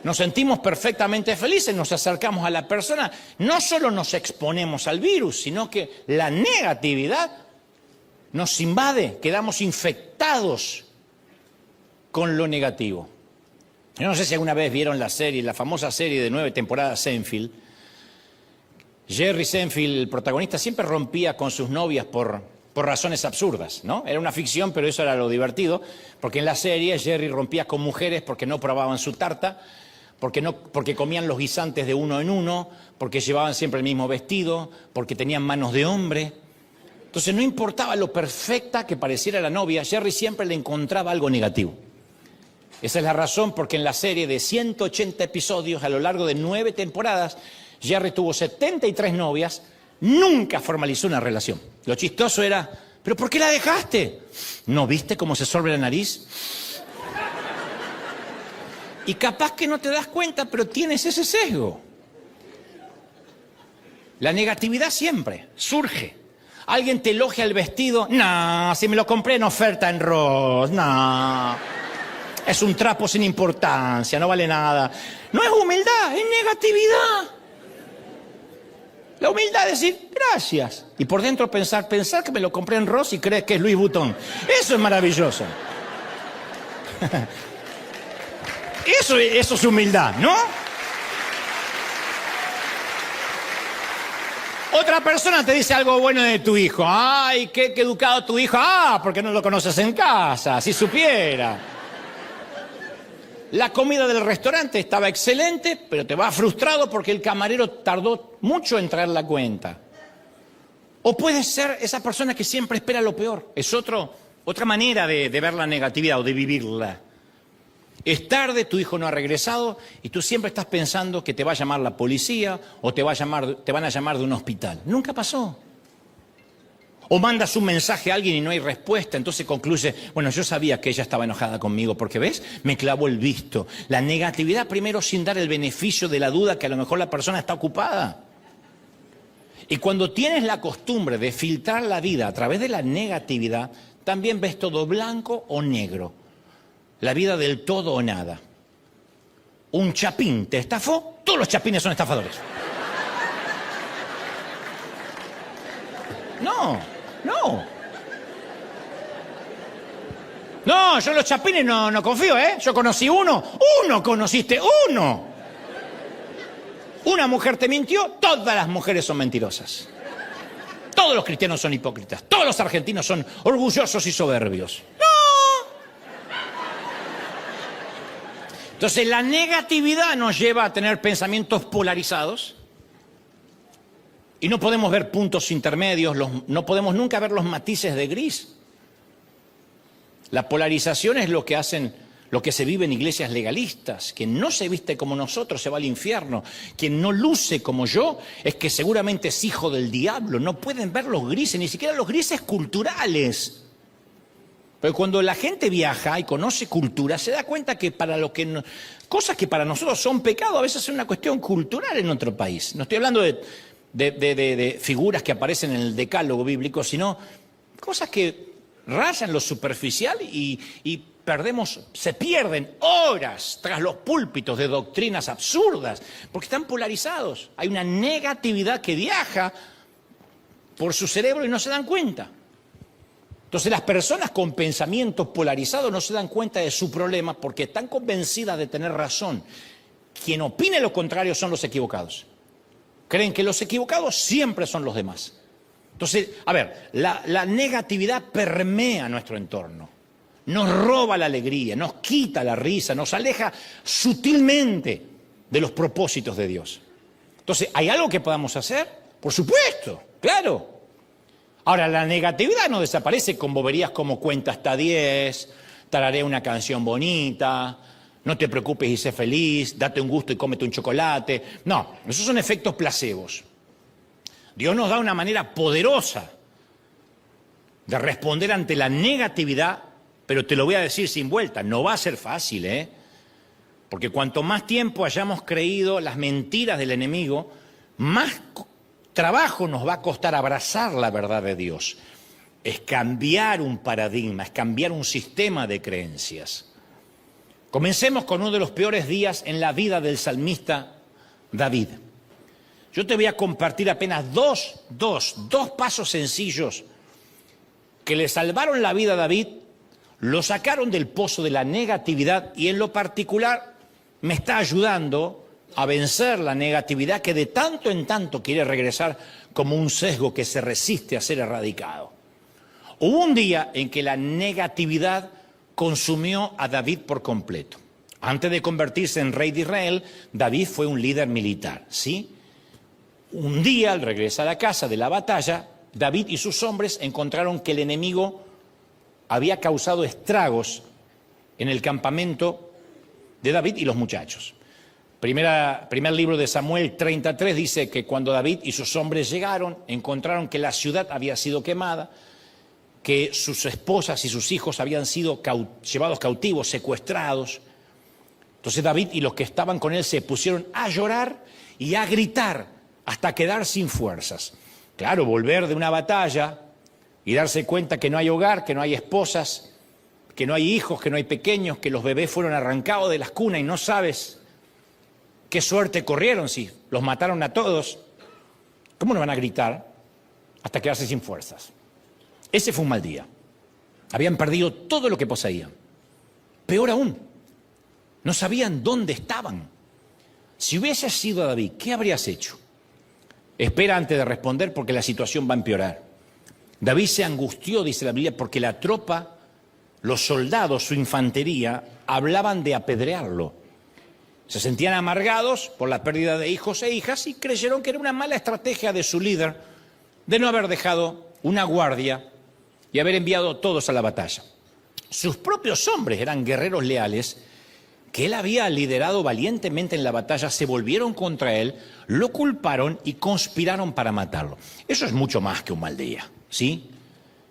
Nos sentimos perfectamente felices, nos acercamos a la persona, no solo nos exponemos al virus, sino que la negatividad nos invade, quedamos infectados con lo negativo. Yo no sé si alguna vez vieron la famosa serie de 9 temporadas Seinfeld. Jerry Seinfeld, el protagonista, siempre rompía con sus novias por razones absurdas, ¿no? Era una ficción, pero eso era lo divertido, porque en la serie Jerry rompía con mujeres porque no probaban su tarta, porque comían los guisantes de uno en uno, porque llevaban siempre el mismo vestido, porque tenían manos de hombre. Entonces no importaba lo perfecta que pareciera la novia, Jerry siempre le encontraba algo negativo. Esa es la razón porque en la serie de 180 episodios, a lo largo de 9 temporadas, Jerry tuvo 73 novias, nunca formalizó una relación. Lo chistoso era, ¿pero por qué la dejaste? ¿No viste cómo se sorbe la nariz? Y capaz que no te das cuenta, pero tienes ese sesgo. La negatividad siempre surge ¿Alguien te elogia el vestido? No, si me lo compré en oferta en Ross, no. Es un trapo sin importancia, no vale nada. No es humildad, es negatividad. La humildad es decir, gracias. Y por dentro pensar que me lo compré en Ross y crees que es Louis Vuitton. Eso es maravilloso. Eso es humildad, ¿no? Otra persona te dice algo bueno de tu hijo. Ay, qué educado tu hijo. Ah, porque no lo conoces en casa, si supiera. La comida del restaurante estaba excelente, pero te vas frustrado porque el camarero tardó mucho en traer la cuenta. O puedes ser esa persona que siempre espera lo peor. Es otra manera de ver la negatividad o de vivirla. Es tarde, tu hijo no ha regresado y tú siempre estás pensando que te va a llamar la policía o te van a llamar de un hospital. Nunca pasó. O mandas un mensaje a alguien y no hay respuesta, entonces concluye, bueno, yo sabía que ella estaba enojada conmigo porque, ¿ves? Me clavó el visto. La negatividad primero sin dar el beneficio de la duda que a lo mejor la persona está ocupada. Y cuando tienes la costumbre de filtrar la vida a través de la negatividad, también ves todo blanco o negro. La vida del todo o nada. Un chapín te estafó, todos los chapines son estafadores. No, yo en los chapines no confío, ¿eh? Yo conocí uno conociste uno. Una mujer te mintió, todas las mujeres son mentirosas. Todos los cristianos son hipócritas, todos los argentinos son orgullosos y soberbios. Entonces la negatividad nos lleva a tener pensamientos polarizados y no podemos ver puntos intermedios, no podemos nunca ver los matices de gris. La polarización es lo que se vive en iglesias legalistas. Quien no se viste como nosotros se va al infierno. Quien no luce como yo es que seguramente es hijo del diablo. No pueden ver los grises, ni siquiera los grises culturales. Pero cuando la gente viaja y conoce cultura, se da cuenta que cosas que para nosotros son pecado, a veces es una cuestión cultural en otro país. No estoy hablando de figuras que aparecen en el decálogo bíblico, sino cosas que rayan lo superficial y se pierden horas tras los púlpitos de doctrinas absurdas, porque están polarizados. Hay una negatividad que viaja por su cerebro y no se dan cuenta. Entonces las personas con pensamientos polarizados no se dan cuenta de su problema porque están convencidas de tener razón. Quien opine lo contrario son los equivocados. Creen que los equivocados siempre son los demás. Entonces, a ver, la negatividad permea nuestro entorno. Nos roba la alegría, nos quita la risa, nos aleja sutilmente de los propósitos de Dios. Entonces, ¿hay algo que podamos hacer? Por supuesto, claro. Ahora, la negatividad no desaparece con boberías como cuenta hasta 10, tararé una canción bonita, no te preocupes y sé feliz, date un gusto y cómete un chocolate. No, esos son efectos placebos. Dios nos da una manera poderosa de responder ante la negatividad, pero te lo voy a decir sin vuelta, no va a ser fácil, ¿eh? Porque cuanto más tiempo hayamos creído las mentiras del enemigo, más trabajo nos va a costar abrazar la verdad de Dios. Es cambiar un paradigma, es cambiar un sistema de creencias. Comencemos con uno de los peores días en la vida del salmista David. Yo te voy a compartir apenas dos pasos sencillos que le salvaron la vida a David, lo sacaron del pozo de la negatividad y en lo particular me está ayudando a vencer la negatividad que de tanto en tanto quiere regresar como un sesgo que se resiste a ser erradicado. Hubo un día en que la negatividad consumió a David por completo. Antes de convertirse en rey de Israel, David fue un líder militar, ¿sí? Un día, al regresar a casa de la batalla, David y sus hombres encontraron que el enemigo había causado estragos en el campamento de David y los muchachos. Primer libro de Samuel 33 dice que cuando David y sus hombres llegaron, encontraron que la ciudad había sido quemada, que sus esposas y sus hijos habían sido llevados cautivos, secuestrados. Entonces David y los que estaban con él se pusieron a llorar y a gritar hasta quedar sin fuerzas. Claro, volver de una batalla y darse cuenta que no hay hogar, que no hay esposas, que no hay hijos, que no hay pequeños, que los bebés fueron arrancados de las cunas y no sabes qué suerte corrieron si los mataron a todos. ¿Cómo no van a gritar hasta quedarse sin fuerzas? Ese fue un mal día. Habían perdido todo lo que poseían. Peor aún, no sabían dónde estaban. Si hubieses sido David, ¿qué habrías hecho? Espera antes de responder porque la situación va a empeorar. David se angustió, dice la Biblia, porque la tropa, los soldados, su infantería, hablaban de apedrearlo. Se sentían amargados por la pérdida de hijos e hijas y creyeron que era una mala estrategia de su líder de no haber dejado una guardia y haber enviado todos a la batalla. Sus propios hombres eran guerreros leales que él había liderado valientemente en la batalla, se volvieron contra él, lo culparon y conspiraron para matarlo. Eso es mucho más que un mal día, ¿sí?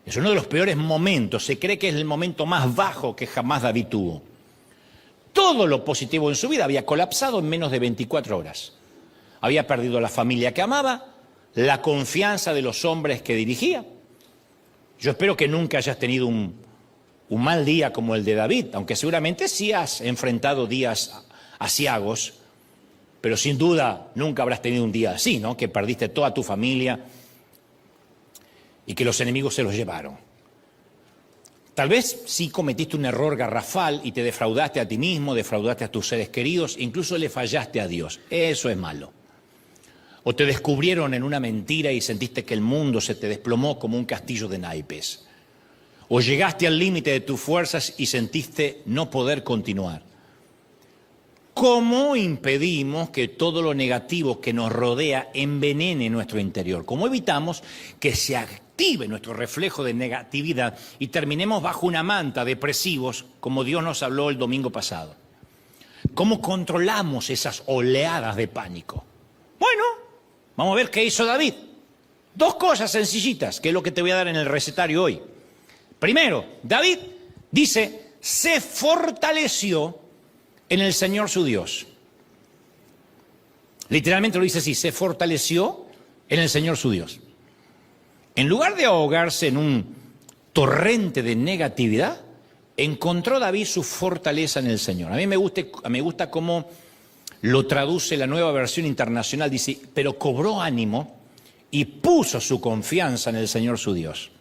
Es uno de los peores momentos, se cree que es el momento más bajo que jamás David tuvo. Todo lo positivo en su vida había colapsado en menos de 24 horas. Había perdido la familia que amaba, la confianza de los hombres que dirigía. Yo espero que nunca hayas tenido un mal día como el de David, aunque seguramente sí has enfrentado días aciagos, pero sin duda nunca habrás tenido un día así, ¿no? Que perdiste toda tu familia y que los enemigos se los llevaron. Tal vez sí cometiste un error garrafal y te defraudaste a ti mismo, defraudaste a tus seres queridos, incluso le fallaste a Dios. Eso es malo. O te descubrieron en una mentira y sentiste que el mundo se te desplomó como un castillo de naipes. O llegaste al límite de tus fuerzas y sentiste no poder continuar. ¿Cómo impedimos que todo lo negativo que nos rodea envenene nuestro interior? ¿Cómo evitamos que se active nuestro reflejo de negatividad y terminemos bajo una manta depresivos como Dios nos habló el domingo pasado? ¿Cómo controlamos esas oleadas de pánico? Bueno, vamos a ver qué hizo David. Dos cosas sencillitas, que es lo que te voy a dar en el recetario hoy. Primero, David dice, se fortaleció en el Señor su Dios. Literalmente lo dice así, se fortaleció en el Señor su Dios. En lugar de ahogarse en un torrente de negatividad, encontró David su fortaleza en el Señor. A mí me gusta cómo lo traduce la Nueva Versión Internacional, dice, pero cobró ánimo y puso su confianza en el Señor su Dios.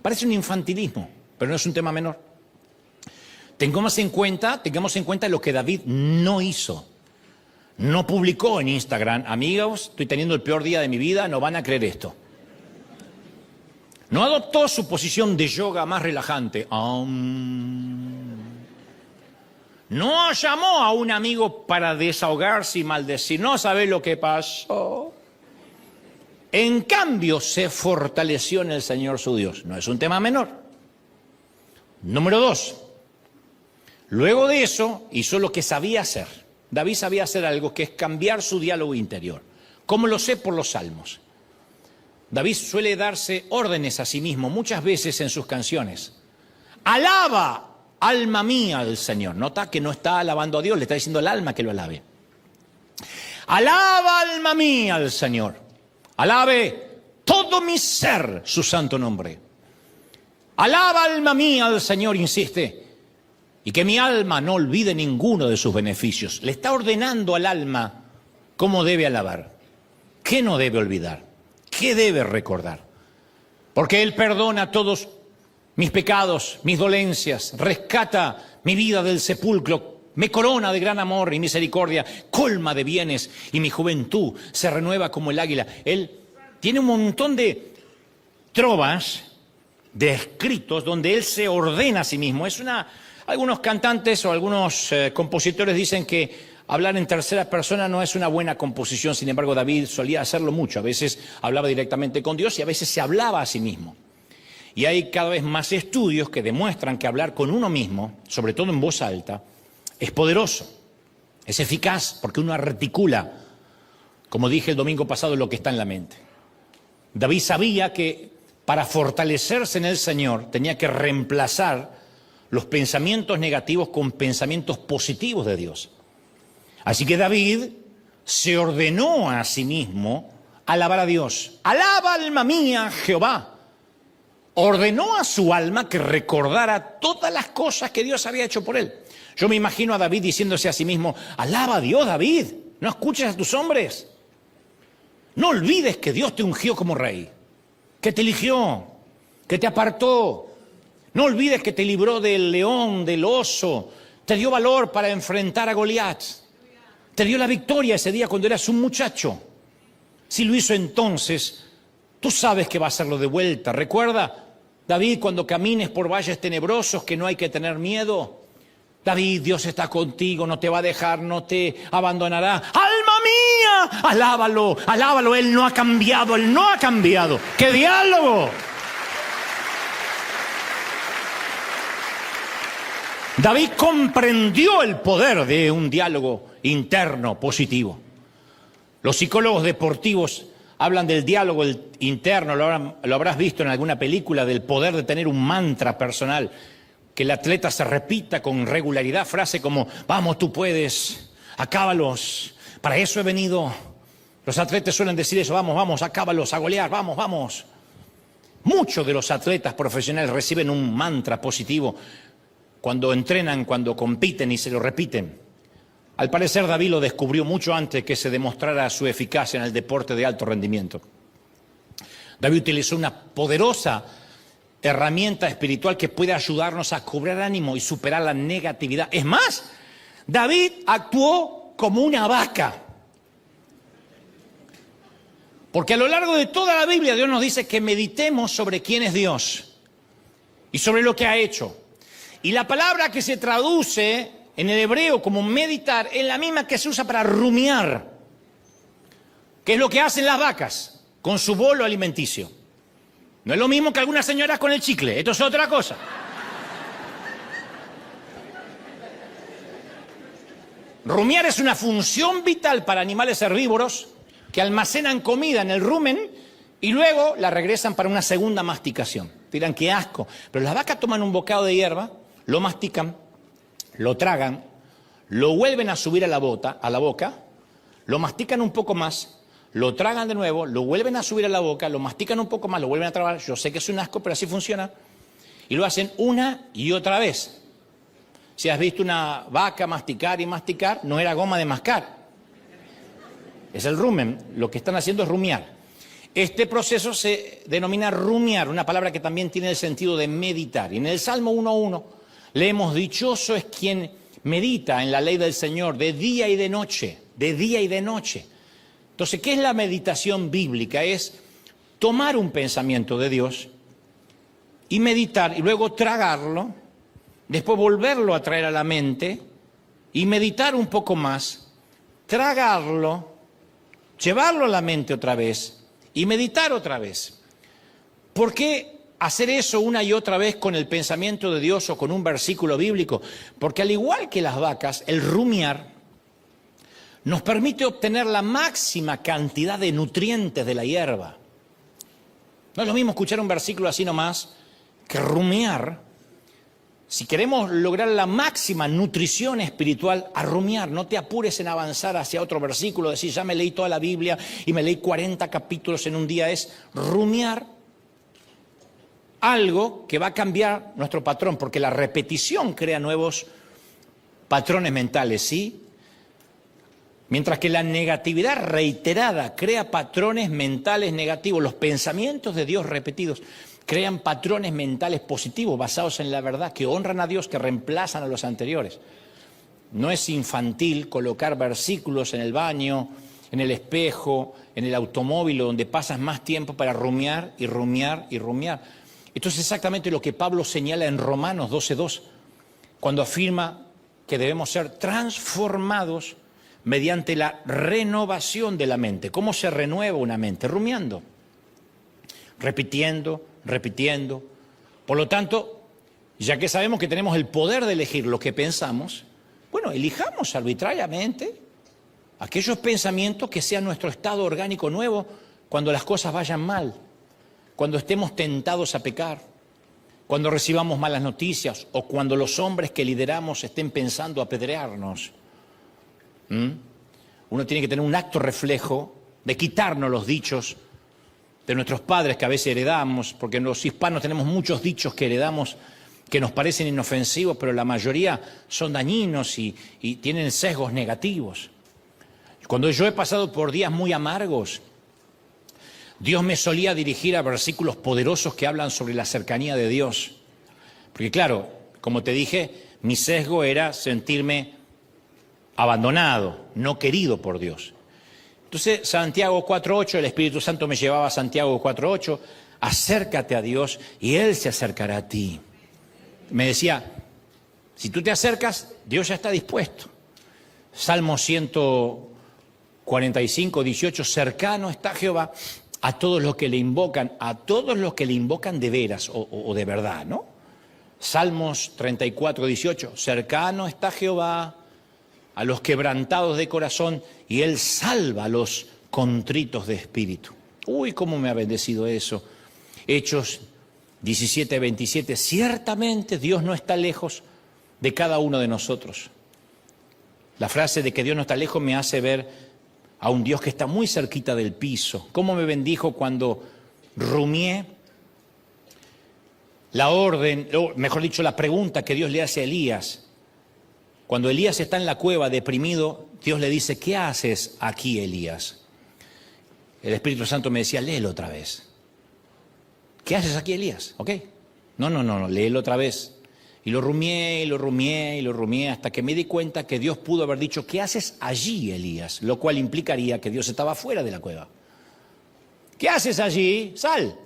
Parece un infantilismo, pero no es un tema menor. Tengamos en cuenta lo que David no hizo. No publicó en Instagram, amigos, estoy teniendo el peor día de mi vida, no van a creer esto. No adoptó su posición de yoga más relajante. No llamó a un amigo para desahogarse y maldecir. No sabe lo que pasó. En cambio, se fortaleció en el Señor su Dios. No es un tema menor. Número 2. Luego de eso, hizo lo que sabía hacer. David sabía hacer algo, que es cambiar su diálogo interior. ¿Cómo lo sé? Por los salmos. David suele darse órdenes a sí mismo muchas veces en sus canciones. Alaba, alma mía, al Señor. Nota que no está alabando a Dios, le está diciendo al alma que lo alabe. Alaba, alma mía, al Señor. Alabe todo mi ser su santo nombre. Alaba, alma mía, al Señor, insiste. Y que mi alma no olvide ninguno de sus beneficios. Le está ordenando al alma cómo debe alabar. ¿Qué no debe olvidar? ¿Qué debe recordar? Porque Él perdona todos mis pecados, mis dolencias, rescata mi vida del sepulcro, me corona de gran amor y misericordia, colma de bienes y mi juventud se renueva como el águila. Él tiene un montón de trovas, de escritos donde Él se ordena a sí mismo. Algunos cantantes o algunos compositores dicen que hablar en tercera persona no es una buena composición, sin embargo David solía hacerlo mucho. A veces hablaba directamente con Dios y a veces se hablaba a sí mismo. Y hay cada vez más estudios que demuestran que hablar con uno mismo, sobre todo en voz alta, es poderoso, es eficaz, porque uno articula, como dije el domingo pasado, lo que está en la mente. David sabía que para fortalecerse en el Señor tenía que reemplazar los pensamientos negativos con pensamientos positivos de Dios. Así que David se ordenó a sí mismo alabar a Dios. Alaba, alma mía, Jehová. Ordenó a su alma que recordara todas las cosas que Dios había hecho por él. Yo me imagino a David diciéndose a sí mismo, alaba a Dios, David, no escuches a tus hombres. No olvides que Dios te ungió como rey, que te eligió, que te apartó. No olvides que te libró del león, del oso, te dio valor para enfrentar a Goliat. Te dio la victoria ese día cuando eras un muchacho. Si lo hizo entonces, tú sabes que va a hacerlo de vuelta. Recuerda, David, cuando camines por valles tenebrosos, que no hay que tener miedo. David, Dios está contigo, no te va a dejar, no te abandonará. ¡Alma mía! Alábalo, alábalo, Él no ha cambiado, Él no ha cambiado. ¡Qué diálogo! David comprendió el poder de un diálogo interno positivo. Los psicólogos deportivos hablan del diálogo interno, lo habrás visto en alguna película, del poder de tener un mantra personal, que el atleta se repita con regularidad, frase como, vamos, tú puedes, acábalos, para eso he venido. Los atletas suelen decir eso, vamos, vamos, acábalos, a golear, vamos, vamos. Muchos de los atletas profesionales reciben un mantra positivo cuando entrenan, cuando compiten y se lo repiten. Al parecer David lo descubrió mucho antes que se demostrara su eficacia en el deporte de alto rendimiento. David utilizó una poderosa herramienta espiritual que puede ayudarnos a cobrar ánimo y superar la negatividad. Es más, David actuó como una vaca. Porque a lo largo de toda la Biblia Dios nos dice que meditemos sobre quién es Dios y sobre lo que ha hecho. Y la palabra que se traduce en el hebreo como meditar es la misma que se usa para rumiar, que es lo que hacen las vacas con su bolo alimenticio. No es lo mismo que algunas señoras con el chicle, esto es otra cosa. Rumiar es una función vital para animales herbívoros que almacenan comida en el rumen y luego la regresan para una segunda masticación. Dirán, qué asco. Pero las vacas toman un bocado de hierba, lo mastican, lo tragan, lo vuelven a subir a la boca, lo mastican un poco más, lo tragan de nuevo, lo vuelven a subir a la boca, lo mastican un poco más, lo vuelven a tragar. Yo sé que es un asco, pero así funciona. Y lo hacen una y otra vez. Si has visto una vaca masticar y masticar, no era goma de mascar. Es el rumen. Lo que están haciendo es rumiar. Este proceso se denomina rumiar, una palabra que también tiene el sentido de meditar. Y en el Salmo 1:1 leemos, dichoso es quien medita en la ley del Señor de día y de noche, de día y de noche. Entonces, ¿qué es la meditación bíblica? Es tomar un pensamiento de Dios y meditar y luego tragarlo, después volverlo a traer a la mente y meditar un poco más, tragarlo, llevarlo a la mente otra vez y meditar otra vez. ¿Por qué hacer eso una y otra vez con el pensamiento de Dios o con un versículo bíblico? Porque al igual que las vacas, el rumiar nos permite obtener la máxima cantidad de nutrientes de la hierba. No es lo mismo escuchar un versículo así nomás que rumiar. Si queremos lograr la máxima nutrición espiritual, a rumiar. No te apures en avanzar hacia otro versículo, decir, ya me leí toda la Biblia y me leí 40 capítulos en un día. Es rumiar algo que va a cambiar nuestro patrón, porque la repetición crea nuevos patrones mentales, ¿sí? Mientras que la negatividad reiterada crea patrones mentales negativos. Los pensamientos de Dios repetidos crean patrones mentales positivos basados en la verdad, que honran a Dios, que reemplazan a los anteriores. No es infantil colocar versículos en el baño, en el espejo, en el automóvil, donde pasas más tiempo para rumiar y rumiar y rumiar. Esto es exactamente lo que Pablo señala en Romanos 12:2, cuando afirma que debemos ser transformados mediante la renovación de la mente. ¿Cómo se renueva una mente? Rumiando, repitiendo, repitiendo. Por lo tanto, ya que sabemos que tenemos el poder de elegir lo que pensamos, bueno, elijamos arbitrariamente aquellos pensamientos que sean nuestro estado orgánico nuevo cuando las cosas vayan mal, cuando estemos tentados a pecar, cuando recibamos malas noticias o cuando los hombres que lideramos estén pensando apedrearnos. Uno tiene que tener un acto reflejo de quitarnos los dichos de nuestros padres que a veces heredamos, porque los hispanos tenemos muchos dichos que heredamos que nos parecen inofensivos, pero la mayoría son dañinos y tienen sesgos negativos. Cuando yo he pasado por días muy amargos, Dios me solía dirigir a versículos poderosos que hablan sobre la cercanía de Dios. Porque claro, como te dije, mi sesgo era sentirme abandonado, no querido por Dios. Entonces, Santiago 4.8, el Espíritu Santo me llevaba a Santiago 4.8, acércate a Dios y Él se acercará a ti. Me decía, si tú te acercas, Dios ya está dispuesto. Salmo 145.18, cercano está Jehová a todos los que le invocan, de veras o de verdad, ¿no? Salmos 34.18, cercano está Jehová a los quebrantados de corazón y Él salva a los contritos de espíritu. Uy, cómo me ha bendecido eso. Hechos 17:27, ciertamente Dios no está lejos de cada uno de nosotros. La frase de que Dios no está lejos me hace ver a un Dios que está muy cerquita del piso. Cómo me bendijo cuando rumié la orden, o mejor dicho, la pregunta que Dios le hace a Elías. Cuando Elías está en la cueva deprimido, Dios le dice, ¿qué haces aquí, Elías? El Espíritu Santo me decía, léelo otra vez. ¿Qué haces aquí, Elías? ¿Ok? No, léelo otra vez. Y lo rumié hasta que me di cuenta que Dios pudo haber dicho, ¿qué haces allí, Elías? Lo cual implicaría que Dios estaba fuera de la cueva. ¿Qué haces allí? Sal.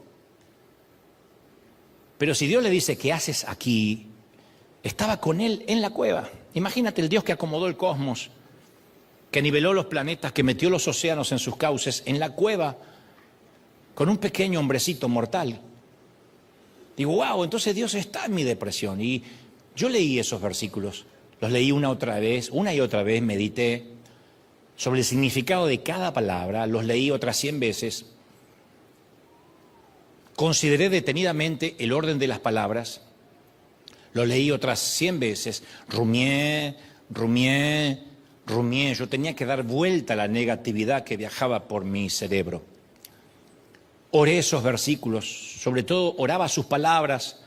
Pero si Dios le dice, ¿qué haces aquí? Estaba con él en la cueva. Imagínate el Dios que acomodó el cosmos, que niveló los planetas, que metió los océanos en sus cauces, en la cueva, con un pequeño hombrecito mortal. Digo, wow, entonces Dios está en mi depresión. Y yo leí esos versículos, los leí una y otra vez, medité sobre el significado de cada palabra, los leí otras 100 veces, consideré detenidamente el orden de las palabras, lo leí otras 100 veces, rumié. Yo tenía que dar vuelta a la negatividad que viajaba por mi cerebro. Oré esos versículos, sobre todo oraba sus palabras.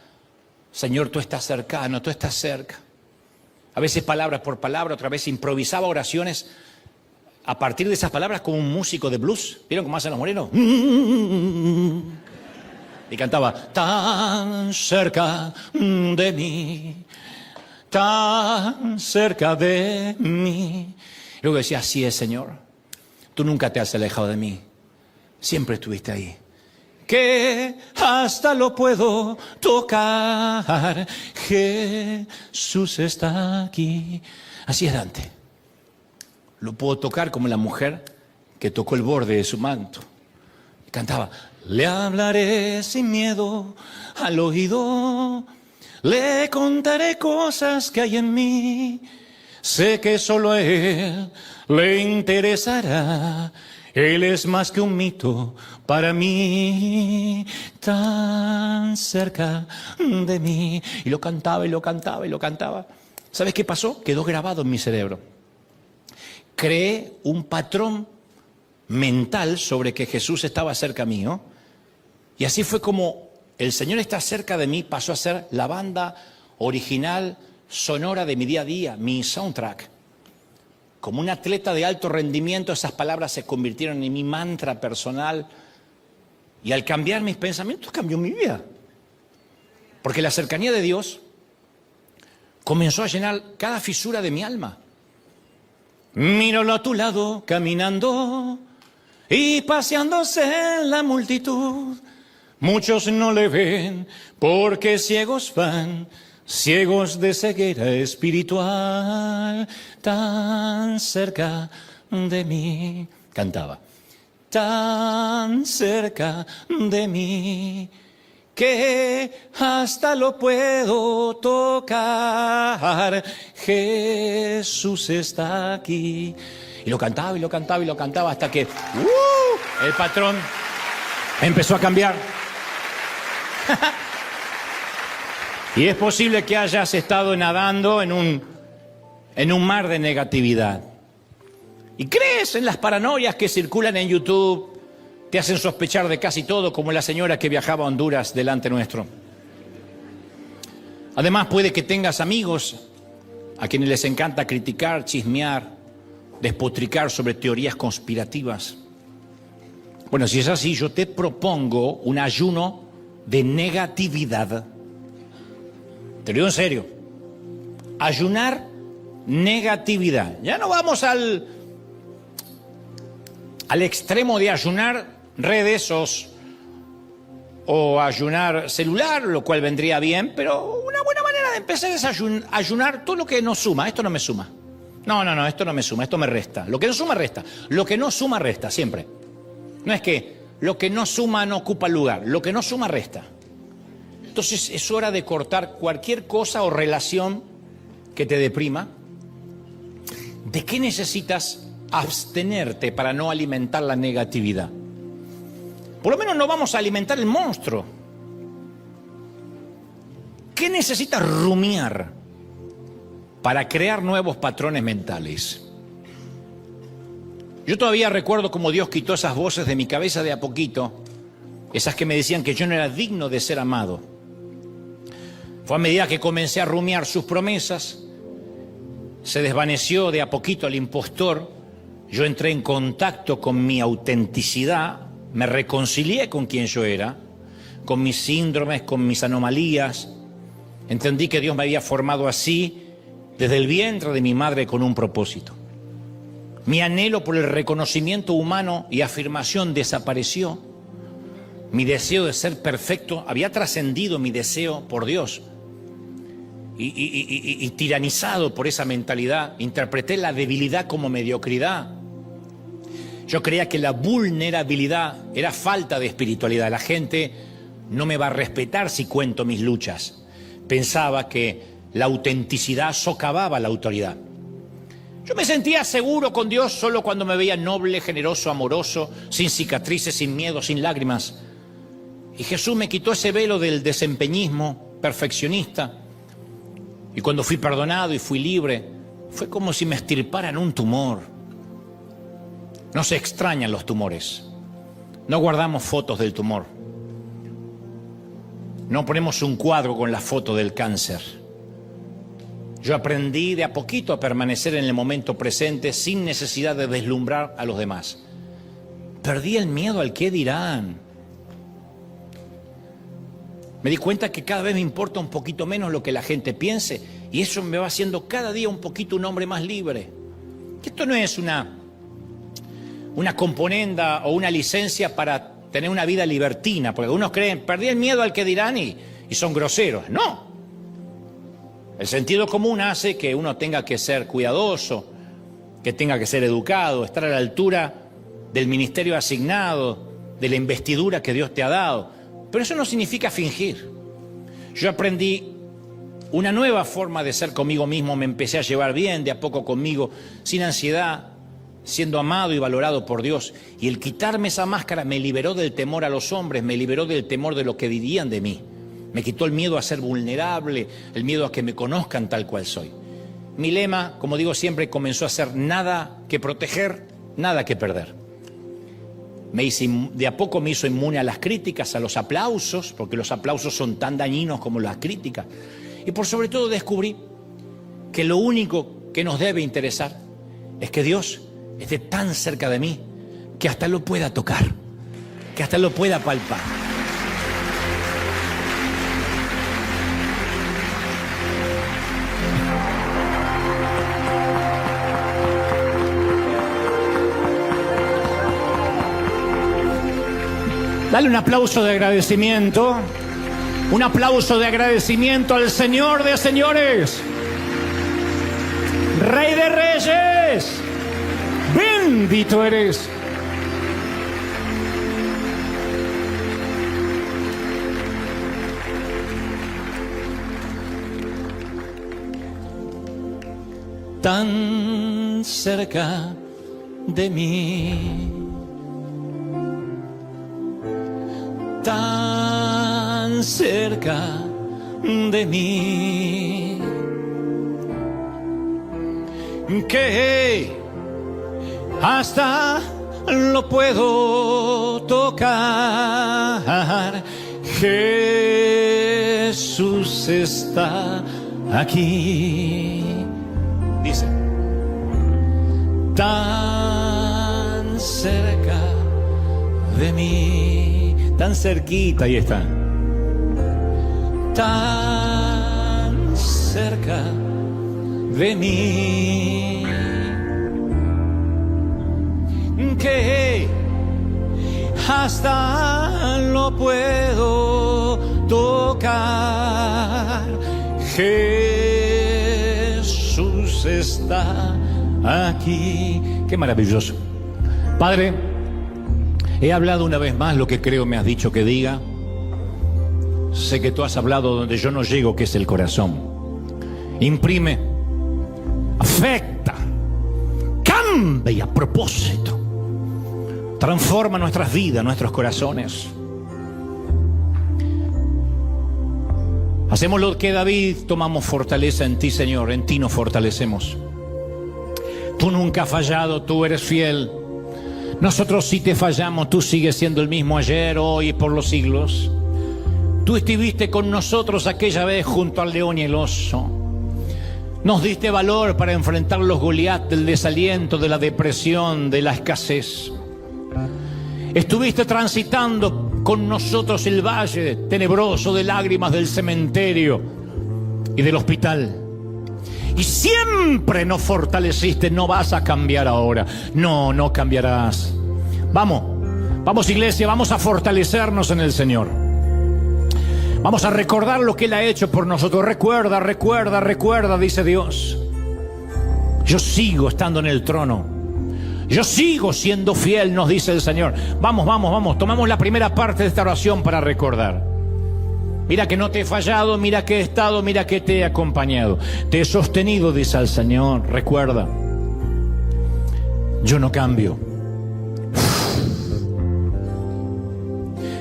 Señor, tú estás cercano, tú estás cerca. A veces palabra por palabra, otra vez improvisaba oraciones a partir de esas palabras como un músico de blues. ¿Vieron cómo hacen los morenos? Y cantaba, tan cerca de mí, tan cerca de mí. Y luego decía, así es, Señor, tú nunca te has alejado de mí, siempre estuviste ahí. Que hasta lo puedo tocar, Jesús está aquí. Así es Dante, lo puedo tocar como la mujer que tocó el borde de su manto. Cantaba, le hablaré sin miedo al oído, le contaré cosas que hay en mí, sé que solo a él le interesará, él es más que un mito para mí, tan cerca de mí. Y lo cantaba. ¿Sabes qué pasó? Quedó grabado en mi cerebro. Creé un patrón mental sobre que Jesús estaba cerca mío. Y así fue como el Señor está cerca de mí, pasó a ser la banda original sonora de mi día a día, mi soundtrack. Como un atleta de alto rendimiento, esas palabras se convirtieron en mi mantra personal. Y al cambiar mis pensamientos, cambió mi vida. Porque la cercanía de Dios comenzó a llenar cada fisura de mi alma. Míralo a tu lado, caminando y paseándose en la multitud. Muchos no le ven porque ciegos van, ciegos de ceguera espiritual, tan cerca de mí, cantaba, tan cerca de mí, que hasta lo puedo tocar, Jesús está aquí. Y lo cantaba hasta que el patrón empezó a cambiar. Y es posible que hayas estado nadando en un mar de negatividad. Y crees en las paranoias que circulan en YouTube, te hacen sospechar de casi todo, como la señora que viajaba a Honduras delante nuestro. Además, puede que tengas amigos a quienes les encanta criticar, chismear, despotricar sobre teorías conspirativas. Bueno, si es así, yo te propongo un ayuno de negatividad. Te lo digo en serio. Ayunar negatividad. Ya no vamos al extremo de ayunar redes o ayunar celular, lo cual vendría bien, pero una buena manera de empezar es ayunar todo lo que nos suma. Esto no me suma. No, esto no me suma, esto me resta. Lo que no suma, resta. Lo que no suma, resta, siempre. No es que lo que no suma no ocupa lugar, lo que no suma, resta. Entonces es hora de cortar cualquier cosa o relación que te deprima. ¿De qué necesitas abstenerte para no alimentar la negatividad? Por lo menos no vamos a alimentar el monstruo. ¿Qué necesitas rumiar para crear nuevos patrones mentales? Yo todavía recuerdo cómo Dios quitó esas voces de mi cabeza de a poquito, esas que me decían que yo no era digno de ser amado. Fue a medida que comencé a rumiar sus promesas, se desvaneció de a poquito el impostor, yo entré en contacto con mi autenticidad, me reconcilié con quien yo era, con mis síndromes, con mis anomalías. Entendí que Dios me había formado así desde el vientre de mi madre con un propósito. Mi anhelo por el reconocimiento humano y afirmación desapareció. Mi deseo de ser perfecto había trascendido mi deseo por Dios. Y tiranizado por esa mentalidad, interpreté la debilidad como mediocridad. Yo creía que la vulnerabilidad era falta de espiritualidad. La gente no me va a respetar si cuento mis luchas. Pensaba que la autenticidad socavaba la autoridad. Yo me sentía seguro con Dios solo cuando me veía noble, generoso, amoroso, sin cicatrices, sin miedo, sin lágrimas. Y Jesús me quitó ese velo del desempeñismo perfeccionista. Y cuando fui perdonado y fui libre, fue como si me extirparan un tumor. No se extrañan los tumores. No guardamos fotos del tumor. No ponemos un cuadro con la foto del cáncer. Yo aprendí de a poquito a permanecer en el momento presente sin necesidad de deslumbrar a los demás. Perdí el miedo al qué dirán. Me di cuenta que cada vez me importa un poquito menos lo que la gente piense y eso me va haciendo cada día un poquito un hombre más libre. Que esto no es una componenda o una licencia para tener una vida libertina, porque algunos creen, perdí el miedo al que dirán y son groseros. No. El sentido común hace que uno tenga que ser cuidadoso, que tenga que ser educado, estar a la altura del ministerio asignado, de la investidura que Dios te ha dado. Pero eso no significa fingir. Yo aprendí una nueva forma de ser conmigo mismo, me empecé a llevar bien de a poco conmigo, sin ansiedad, siendo amado y valorado por Dios. Y el quitarme esa máscara me liberó del temor a los hombres, me liberó del temor de lo que dirían de mí. Me quitó el miedo a ser vulnerable, el miedo a que me conozcan tal cual soy. Mi lema, como digo siempre, comenzó a ser nada que proteger, nada que perder. De a poco me hizo inmune a las críticas, a los aplausos, porque los aplausos son tan dañinos como las críticas. Y por sobre todo descubrí que lo único que nos debe interesar es que Dios esté tan cerca de mí que hasta lo pueda tocar, que hasta lo pueda palpar. Dale un aplauso de agradecimiento. Un aplauso de agradecimiento al Señor de señores. Rey de reyes. Bendito eres. Tan cerca de mí. Tan cerca de mí hasta lo puedo tocar. Jesús está aquí. Dice, tan cerca de mí, tan cerquita, ahí está. Tan cerca de mí, que hasta lo puedo tocar. Jesús está aquí. Qué maravilloso. Padre, he hablado una vez más lo que creo me has dicho que diga. Sé que tú has hablado donde yo no llego, que es el corazón. Imprime, afecta, cambia a propósito. Transforma nuestras vidas, nuestros corazones. Hacemos lo que David, tomamos fortaleza en ti, Señor, en ti nos fortalecemos. Tú nunca has fallado, tú eres fiel. Nosotros sí te fallamos, tú sigues siendo el mismo ayer, hoy y por los siglos. Tú estuviste con nosotros aquella vez junto al león y el oso. Nos diste valor para enfrentar los Goliat del desaliento, de la depresión, de la escasez. Estuviste transitando con nosotros el valle tenebroso de lágrimas del cementerio y del hospital. Y siempre nos fortaleciste. No vas a cambiar ahora. No, no cambiarás. Vamos iglesia, vamos a fortalecernos en el Señor. Vamos a recordar lo que Él ha hecho por nosotros. Recuerda, recuerda, recuerda, dice Dios. Yo sigo estando en el trono. Yo sigo siendo fiel, nos dice el Señor. Vamos, vamos, vamos. Tomamos la primera parte de esta oración para recordar. Mira que no te he fallado, mira que he estado, mira que te he acompañado. Te he sostenido, dice el Señor. Recuerda, yo no cambio.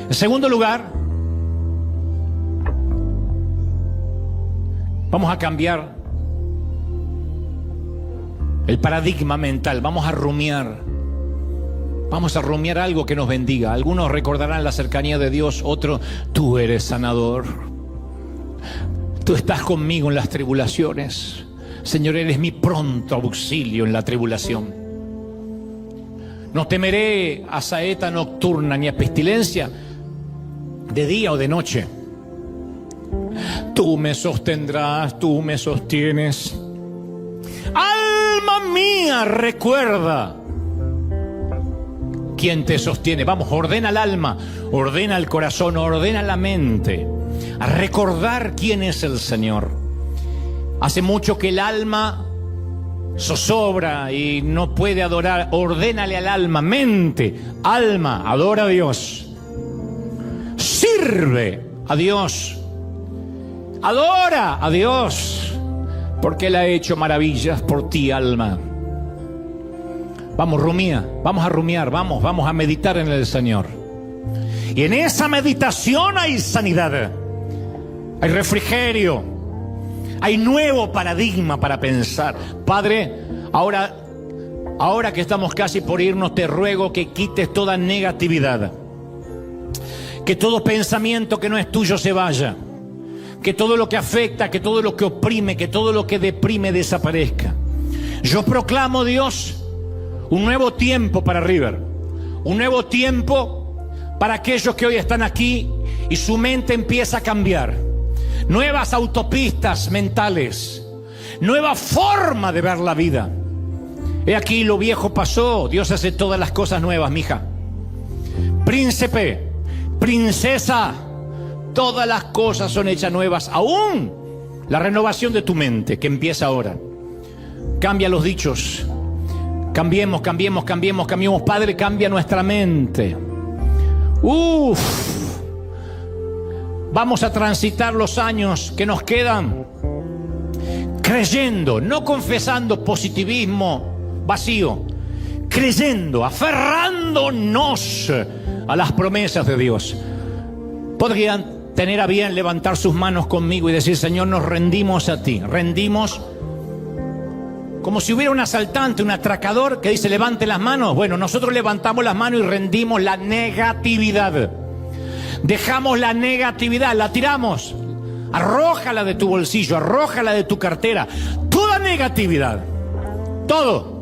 En segundo lugar, vamos a cambiar el paradigma mental. Vamos a rumiar. Vamos a rumiar algo que nos bendiga. Algunos recordarán la cercanía de Dios. Otros, tú eres sanador. Tú estás conmigo en las tribulaciones. Señor, eres mi pronto auxilio en la tribulación. No temeré a saeta nocturna ni a pestilencia de día o de noche. Tú me sostendrás, tú me sostienes. Alma mía, recuerda quién te sostiene. Vamos, ordena el alma, ordena el corazón, ordena la mente a recordar quién es el Señor. Hace mucho que el alma zozobra y no puede adorar. Ordénale al alma, mente, alma, adora a Dios. Sirve a Dios. Adora a Dios, porque Él ha hecho maravillas por ti, alma. Vamos, rumía, vamos a rumiar, vamos a meditar en el Señor. Y en esa meditación hay sanidad, hay refrigerio, hay nuevo paradigma para pensar. Padre, ahora que estamos casi por irnos, te ruego que quites toda negatividad, que todo pensamiento que no es tuyo se vaya, que todo lo que afecta, que todo lo que oprime, que todo lo que deprime desaparezca. Yo proclamo, Dios, un nuevo tiempo para River, un nuevo tiempo para aquellos que hoy están aquí y su mente empieza a cambiar. Nuevas autopistas mentales, nueva forma de ver la vida. He aquí, lo viejo pasó, Dios hace todas las cosas nuevas, mija. Príncipe, princesa, todas las cosas son hechas nuevas, aún la renovación de tu mente que empieza ahora. Cambia los dichos. Cambiemos. Padre, cambia nuestra mente. Vamos a transitar los años que nos quedan creyendo, no confesando positivismo vacío, creyendo, aferrándonos a las promesas de Dios. Podrían tener a bien levantar sus manos conmigo y decir: Señor, nos rendimos a ti, rendimos como si hubiera un asaltante, un atracador que dice levante las manos. Bueno, nosotros levantamos las manos y rendimos la negatividad. Dejamos la negatividad, la tiramos. Arrójala de tu bolsillo, arrójala de tu cartera. Toda negatividad, todo.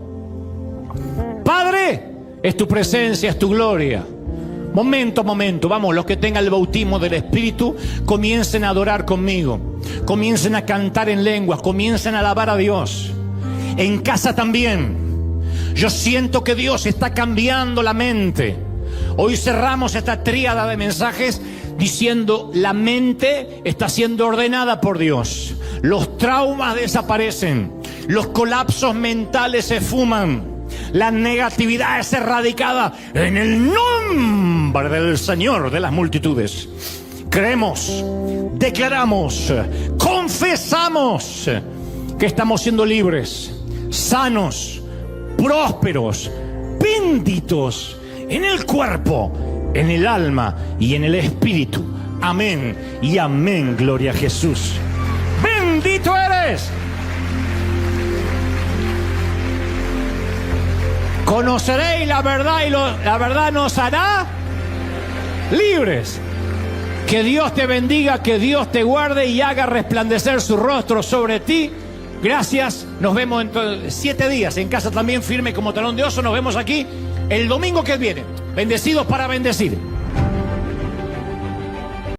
Padre, es tu presencia, es tu gloria. Momento, vamos, los que tengan el bautismo del Espíritu, comiencen a adorar conmigo, comiencen a cantar en lenguas, comiencen a alabar a Dios. En casa también. Yo siento que Dios está cambiando la mente. Hoy cerramos esta tríada de mensajes diciendo: la mente está siendo ordenada por Dios. Los traumas desaparecen, los colapsos mentales se fuman. La negatividad es erradicada en el nombre del Señor de las multitudes. Creemos, declaramos, confesamos que estamos siendo libres, sanos, prósperos, benditos en el cuerpo, en el alma y en el espíritu. Amén y amén. Gloria a Jesús. Bendito eres. Conoceréis la verdad y la verdad nos hará libres. Que Dios te bendiga, que Dios te guarde y haga resplandecer su rostro sobre ti. Gracias, nos vemos en 7 días en casa también, firme como talón de oso. Nos vemos aquí el domingo que viene. Bendecidos para bendecir.